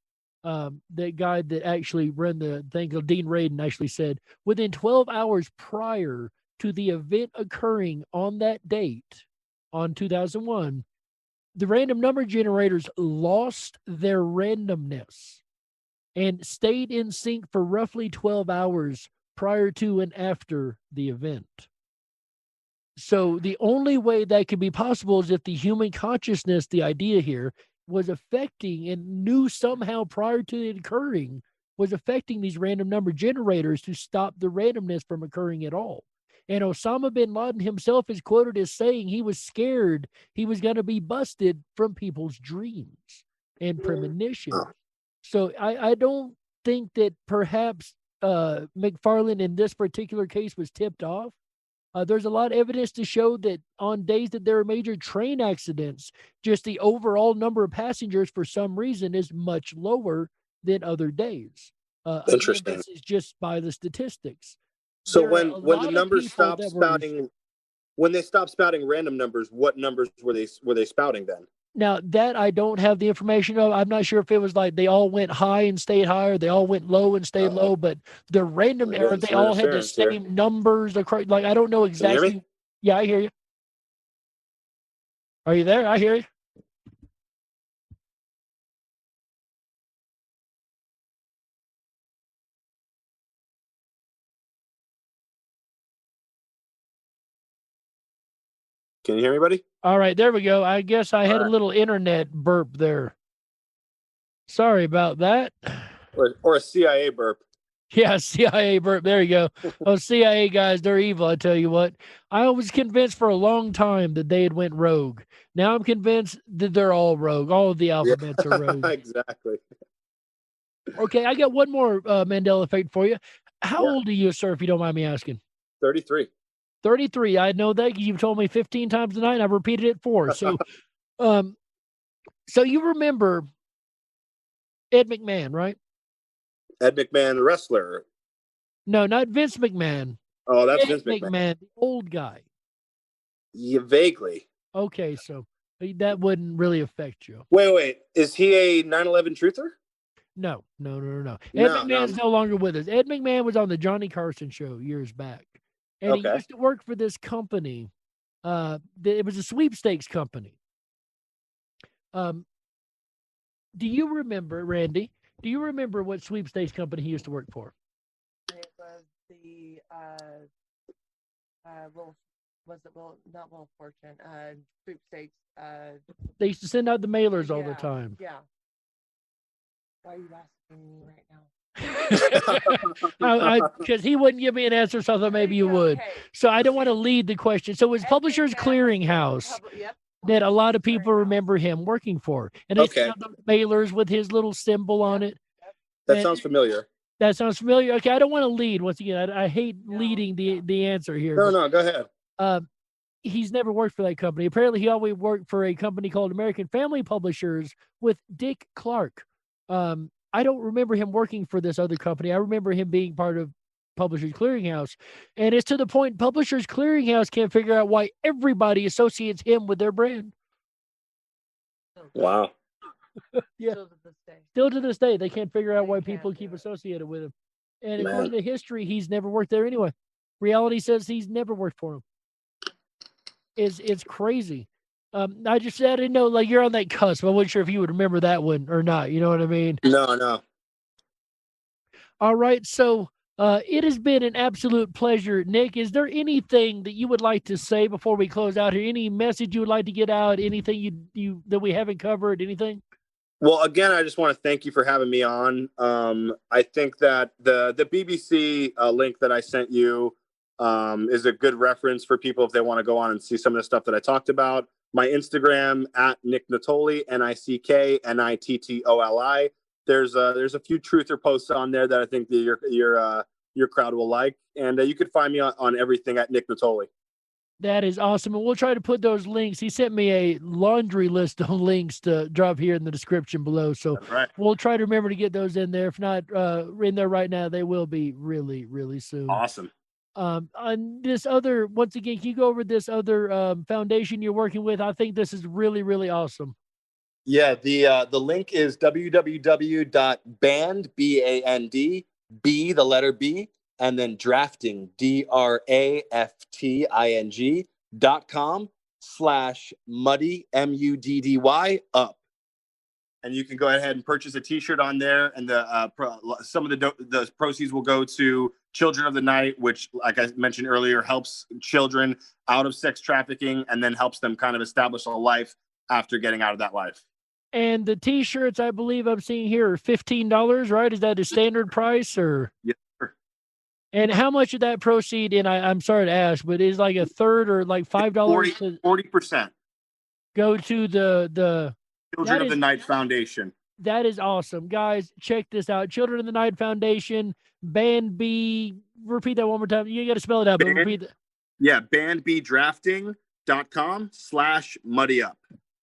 S10: That guy that actually ran the thing, Dean Radin, actually said within 12 hours prior to the event occurring on that date, on 2001, the random number generators lost their randomness and stayed in sync for roughly 12 hours prior to and after the event. So the only way that could be possible is if the human consciousness, the idea here, was affecting and knew somehow prior to it occurring, was affecting these random number generators to stop the randomness from occurring at all. And Osama bin Laden himself is quoted as saying he was scared he was going to be busted from people's dreams and premonitions. So I don't think that perhaps McFarlane in this particular case was tipped off. There's a lot of evidence to show that on days that there are major train accidents, just the overall number of passengers for some reason is much lower than other days.
S18: Interesting.
S10: Again, this is just by the statistics.
S18: So when the numbers stop spouting, when they stop spouting random numbers, what numbers were they spouting then?
S10: Now that I don't have the information of, I'm not sure if it was like they all went high and stayed high, or they all went low and stayed low, but the random error, they all had the same numbers across. Like I don't know exactly.
S18: Can you hear me?
S10: Yeah, I hear you. Are you there? I hear you.
S18: Can you hear me, buddy?
S10: All right, there we go. I guess I had a little internet burp there. Sorry about that.
S18: Or a CIA burp.
S10: Yeah, CIA burp. There you go. Those CIA guys, they're evil, I tell you what. I was convinced for a long time that they had went rogue. Now I'm convinced that they're all rogue. All of the alphabets are rogue.
S18: Exactly.
S10: Okay, I got one more Mandela effect for you. How old are you, sir, if you don't mind me asking?
S18: 33.
S10: 33. I know that. You've told me 15 times tonight, and I've repeated it 4. So, so you remember Ed McMahon, right?
S18: Ed McMahon, the wrestler.
S10: No, not Vince McMahon.
S18: Oh, that's
S10: Ed
S18: Vince McMahon.
S10: The old guy.
S18: Yeah, vaguely.
S10: Okay, so that wouldn't really affect you.
S18: Wait. Is he a 9/11 truther?
S10: No. Ed McMahon's no longer with us. Ed McMahon was on the Johnny Carson show years back. And he used to work for this company. It was a sweepstakes company. Do you remember, Randy? Do you remember what sweepstakes company he used to work for?
S5: It was the not Will Fortune, sweepstakes.
S10: They used to send out the mailers all the time.
S5: Yeah. Why are you asking me right now?
S10: Because he wouldn't give me an answer, so I thought maybe you would.
S5: Okay.
S10: So I don't want to lead the question. So it was Publishers Clearinghouse that a lot of people remember him working for. And they sent out the mailers with his little symbol on it.
S18: That sounds familiar.
S10: That sounds familiar. Okay, I don't want to lead. Once again, I hate leading the answer here.
S18: No, go ahead.
S10: He's never worked for that company. Apparently, he always worked for a company called American Family Publishers with Dick Clark. I don't remember him working for this other company. I remember him being part of Publishers Clearinghouse. And it's to the point Publishers Clearinghouse can't figure out why everybody associates him with their brand.
S18: Wow.
S10: Yeah. Still to this day, they can't figure out why people keep associated with him. And according to history, he's never worked there anyway. Reality says he's never worked for him. It's crazy. I didn't know, like, you're on that cusp. I wasn't sure if you would remember that one or not. You know what I mean?
S18: No.
S10: All right. So it has been an absolute pleasure. Nick, is there anything that you would like to say before we close out here? Any message you would like to get out? Anything you that we haven't covered? Anything?
S18: Well, again, I just want to thank you for having me on. I think that the BBC link that I sent you is a good reference for people if they want to go on and see some of the stuff that I talked about. My Instagram at Nick Nittoli, NickNittoli. there's a few truther posts on there that I think that your crowd will like. And you can find me on everything at Nick Nittoli.
S10: That is awesome. And we'll try to put those links. He sent me a laundry list of links to drop here in the description below. So we'll try to remember to get those in there. If not in there right now, they will be really, really soon.
S18: Awesome.
S10: On this other, once again, can you go over this other foundation you're working with? I think this is really, really awesome.
S18: Yeah, the link is www.band, B-A-N-D, B, the letter B, and then drafting, drafting.com/muddy, M-U-D-D-Y, up. And you can go ahead and purchase a t-shirt on there. And some of the proceeds will go to Children of the Night, which, like I mentioned earlier, helps children out of sex trafficking and then helps them kind of establish a life after getting out of that life.
S10: And the t-shirts, I believe I'm seeing here, are $15, right? Is that a standard price or?
S18: Yes, sir.
S10: And how much of that proceed, and I'm sorry to ask, but is like a third or like $5?
S18: 40%.
S10: Go to the
S18: Children of the Night Foundation.
S10: That is awesome. Guys, check this out. Children of the Night Foundation, Band B. Repeat that one more time. You got to spell it out, but repeat that.
S18: Yeah, bandbdrafting.com/muddyup.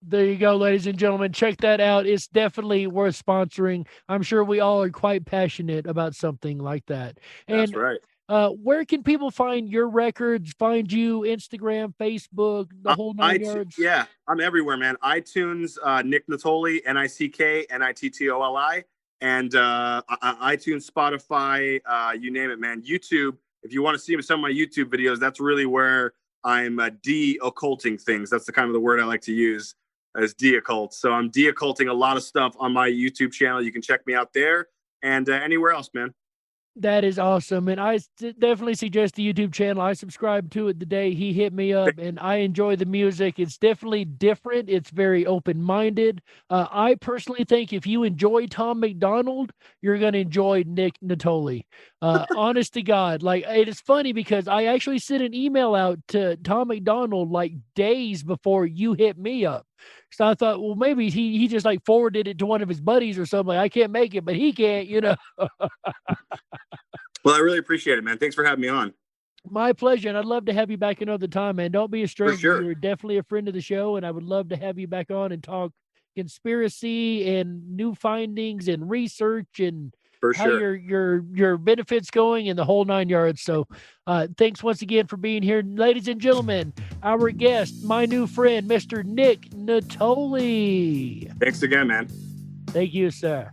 S10: There you go, ladies and gentlemen. Check that out. It's definitely worth sponsoring. I'm sure we all are quite passionate about something like that. And,
S18: that's right.
S10: Where can people find your records, find you, Instagram, Facebook, the whole nine yards?
S18: Yeah, I'm everywhere, man. iTunes, Nick Nittoli, Nicknittoli, and iTunes, Spotify, you name it, man. YouTube, if you want to see some of my YouTube videos, that's really where I'm de-occulting things. That's the kind of the word I like to use, as de-occult. So I'm de-occulting a lot of stuff on my YouTube channel. You can check me out there and anywhere else, man.
S10: That is awesome. And I definitely suggest the YouTube channel. I subscribed to it the day he hit me up, and I enjoy the music. It's definitely different. It's very open-minded. I personally think if you enjoy Tom McDonald, you're going to enjoy Nick Nittoli. Honest to God. Like, it is funny because I actually sent an email out to Tom McDonald like days before you hit me up. So I thought, well, maybe he just like forwarded it to one of his buddies or something. Like, I can't make it, but he can't, you know.
S18: Well, I really appreciate it, man. Thanks for having me on.
S10: My pleasure. And I'd love to have you back another time, man. Don't be a stranger.
S18: Sure.
S10: You're definitely a friend of the show, and I would love to have you back on and talk conspiracy and new findings and research and how your benefits going and the whole nine yards. So thanks once again for being here. Ladies and gentlemen, our guest, my new friend, Mr. Nick Nittoli.
S18: Thanks again, man.
S10: Thank you, sir.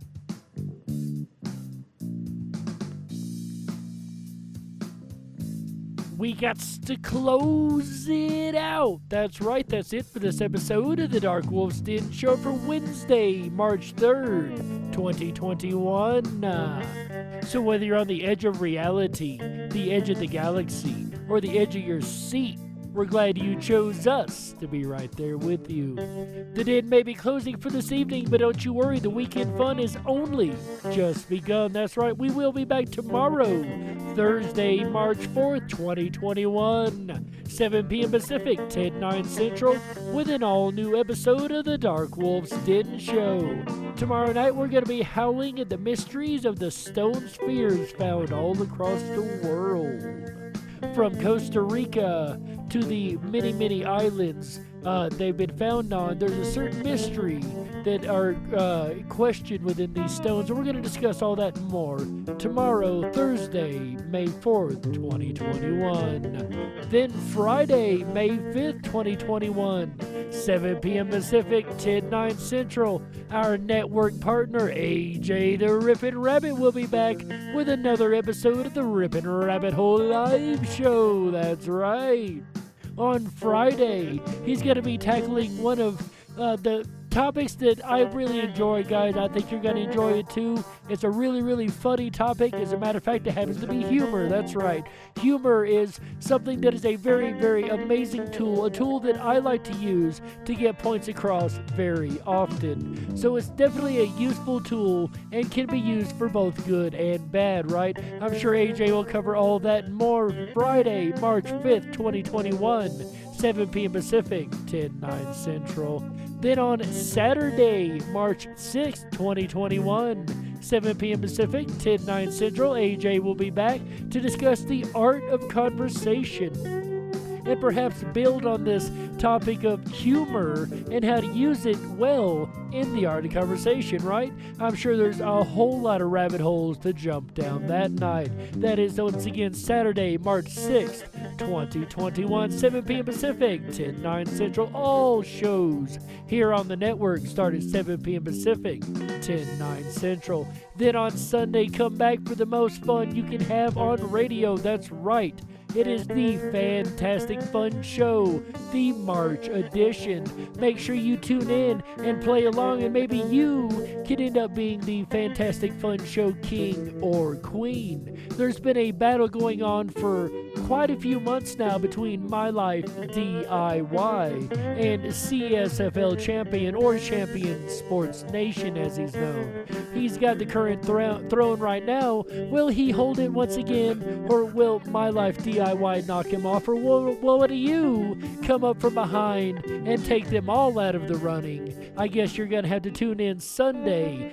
S10: We got to close it out. That's right. That's it for this episode of the Dark Wolves Den Show for Wednesday, March 3rd, 2021. So whether you're on the edge of reality, the edge of the galaxy, or the edge of your seat, we're glad you chose us to be right there with you. The den may be closing for this evening, but don't you worry, the weekend fun is only just begun. That's right, we will be back tomorrow, Thursday, March 4th, 2021, 7 p.m. Pacific, 10/9 Central, with an all-new episode of the Dark Wolves Den Show. Tomorrow night, we're going to be howling at the mysteries of the stone spheres found all across the world. From Costa Rica to the many, many islands they've been found on, there's a certain mystery that are questioned within these stones. And we're going to discuss all that and more tomorrow, Thursday, May 4th, 2021. Then Friday, May 5th, 2021, 7 p.m. Pacific, 10/9 Central. Our network partner, AJ the Ripon Rabbit, will be back with another episode of the Ripon Rabbit Hole Live Show. That's right. On Friday, he's going to be tackling one of the topics that I really enjoy, guys. I think you're going to enjoy it too. It's a really, really funny topic. As a matter of fact, it happens to be humor. That's right. Humor is something that is a very, very amazing tool, a tool that I like to use to get points across very often. So it's definitely a useful tool and can be used for both good and bad, right? I'm sure AJ will cover all of that and more Friday, March 5th, 2021. 7 p.m. Pacific, 10/9 Central. Then on Saturday, March 6th, 2021, 7 p.m. Pacific, 10/9 Central, AJ will be back to discuss the art of conversation and perhaps build on this topic of humor and how to use it well in the art of conversation, right? I'm sure there's a whole lot of rabbit holes to jump down that night. That is, once again, Saturday, March 6th, 2021, 7 p.m. Pacific, 10/9 Central. All shows here on the network start at 7 p.m. Pacific, 10/9 Central. Then on Sunday, come back for the most fun you can have on radio. That's right. It is the Fantastic Fun Show, the March edition. Make sure you tune in and play along, and maybe you can end up being the Fantastic Fun Show king or queen. There's been a battle going on for quite a few months now between My Life DIY and CSFL champion, or Champion Sports Nation as he's known. He's got the current throne right now. Will he hold it once again, or will My Life DIY knock him off, or will one of you come up from behind and take them all out of the running? I guess you're going to have to tune in Sunday,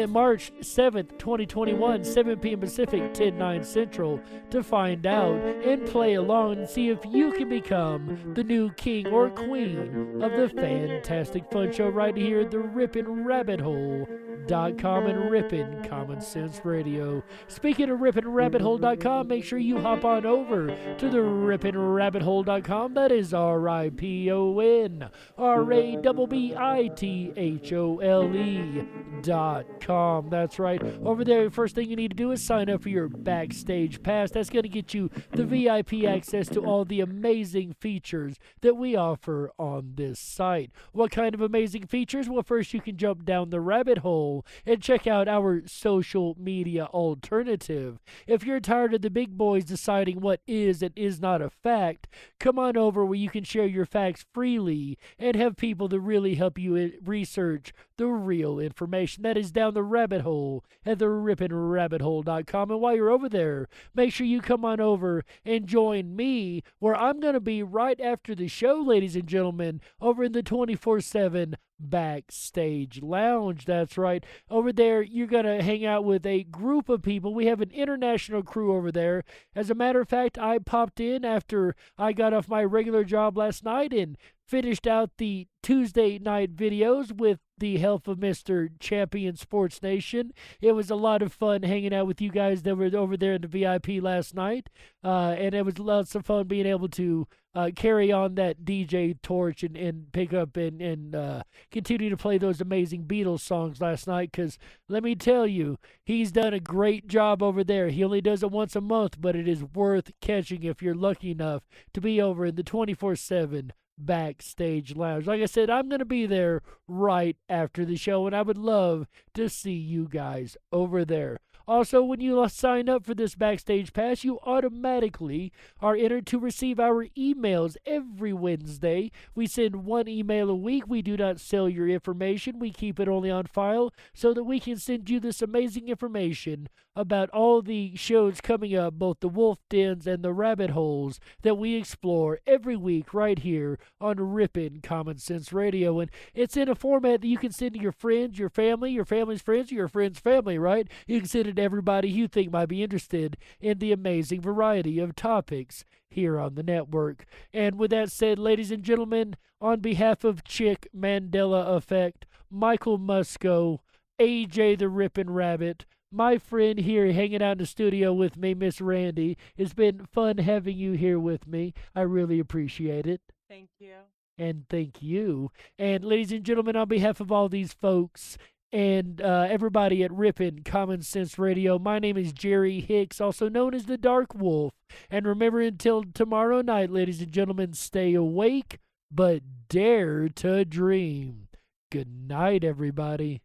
S10: March 7th, 2021, 7 p.m. Pacific, 10/9 Central, to find out and play along and see if you can become the new king or queen of the Fantastic Fun Show right here at the RipponRabbitHole.com and Ripon Common Sense Radio. Speaking of RipponRabbitHole.com, make sure you hop on over to the RipponRabbitHole.com. That is RipponRabbitHole.com. That's right. Over there, first thing you need to do is sign up for your Backstage Pass. That's going to get you the VIP access to all the amazing features that we offer on this site. What kind of amazing features? Well, first you can jump down the rabbit hole and check out our social media alternative. If you're tired of the big boys deciding what is and is not a fact, come on over where you can share your facts freely and have people to really help you research the real information. That is down the rabbit hole at the RipponRabbitHole.com. And while you're over there, make sure you come on over and join me, where I'm going to be right after the show, ladies and gentlemen, over in the 24/7 Backstage Lounge. That's right. Over there, you're going to hang out with a group of people. We have an international crew over there. As a matter of fact, I popped in after I got off my regular job last night and finished out the Tuesday night videos with the help of Mr. Champion Sports Nation. It was a lot of fun hanging out with you guys that were over there in the VIP last night. And it was lots of fun being able to carry on that DJ torch and pick up and continue to play those amazing Beatles songs last night, because let me tell you, he's done a great job over there. He only does it once a month, but it is worth catching if you're lucky enough to be over in the 24/7 Backstage Lounge. Like I said, I'm going to be there right after the show, and I would love to see you guys over there. Also, when you sign up for this Backstage Pass, you automatically are entered to receive our emails every Wednesday. We send one email a week. We do not sell your information. We keep it only on file so that we can send you this amazing information about all the shows coming up, both the Wolf Dens and the Rabbit Holes, that we explore every week right here on Ripon Common Sense Radio. And it's in a format that you can send to your friends, your family, your family's friends, or your friend's family, right? You can send it to everybody you think might be interested in the amazing variety of topics here on the network. And with that said, ladies and gentlemen, on behalf of Chick Mandela Effect, Michael Musco, AJ the Rippin' Rabbit, my friend here hanging out in the studio with me, Miss Randy, it's been fun having you here with me. I really appreciate it.
S5: Thank you.
S10: And thank you. And ladies and gentlemen, on behalf of all these folks and everybody at Ripon Common Sense Radio, my name is Jerry Hicks, also known as the Dark Wolf. And remember, until tomorrow night, ladies and gentlemen, stay awake, but dare to dream. Good night, everybody.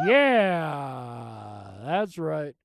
S10: Yeah, that's right.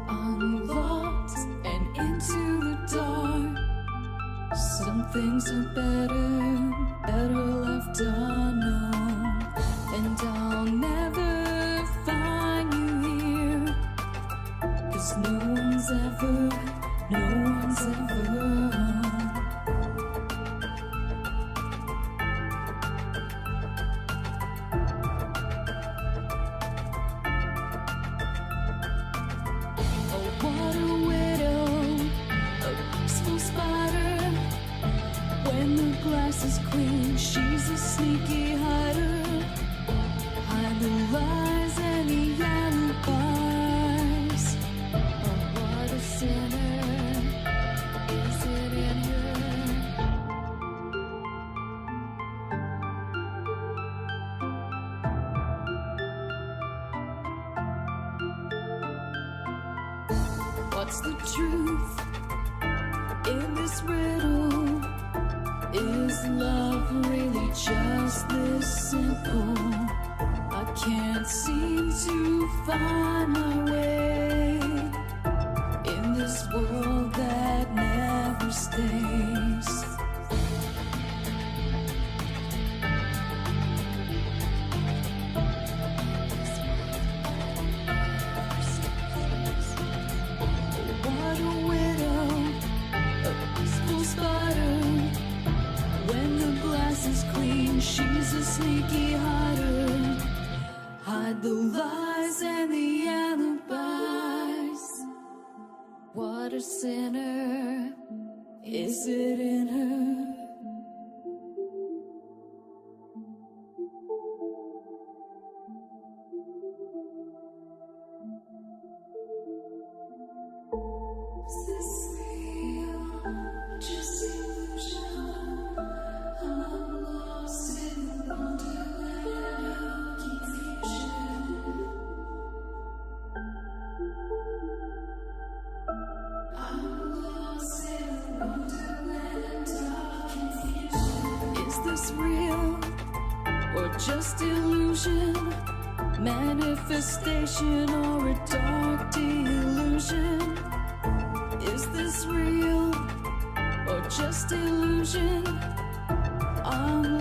S1: I'm lost and into the dark. Some things are better left unknown. And I'll never find you here, 'cause no one's ever home. Oh, what a widow, a peaceful spider. When the glass is clean, she's a sneaky hider. Hide the lies and the alibis. Oh, what a sinner is it in her? What's the truth in this riddle? Is love really just this simple? I can't seem to find my way in this world that never stays. What a widow, a peaceful spider. When the glass is clean, she's a sneaky hider. Hide the lies and the alibis. What a sinner is it in her? Is this real? Just illusion? I'm lost in the wonderland of confusion. I'm lost in the wonderland of confusion. Is this real or just illusion? Manifestation or a dark delusion? Is this real or just illusion? I'm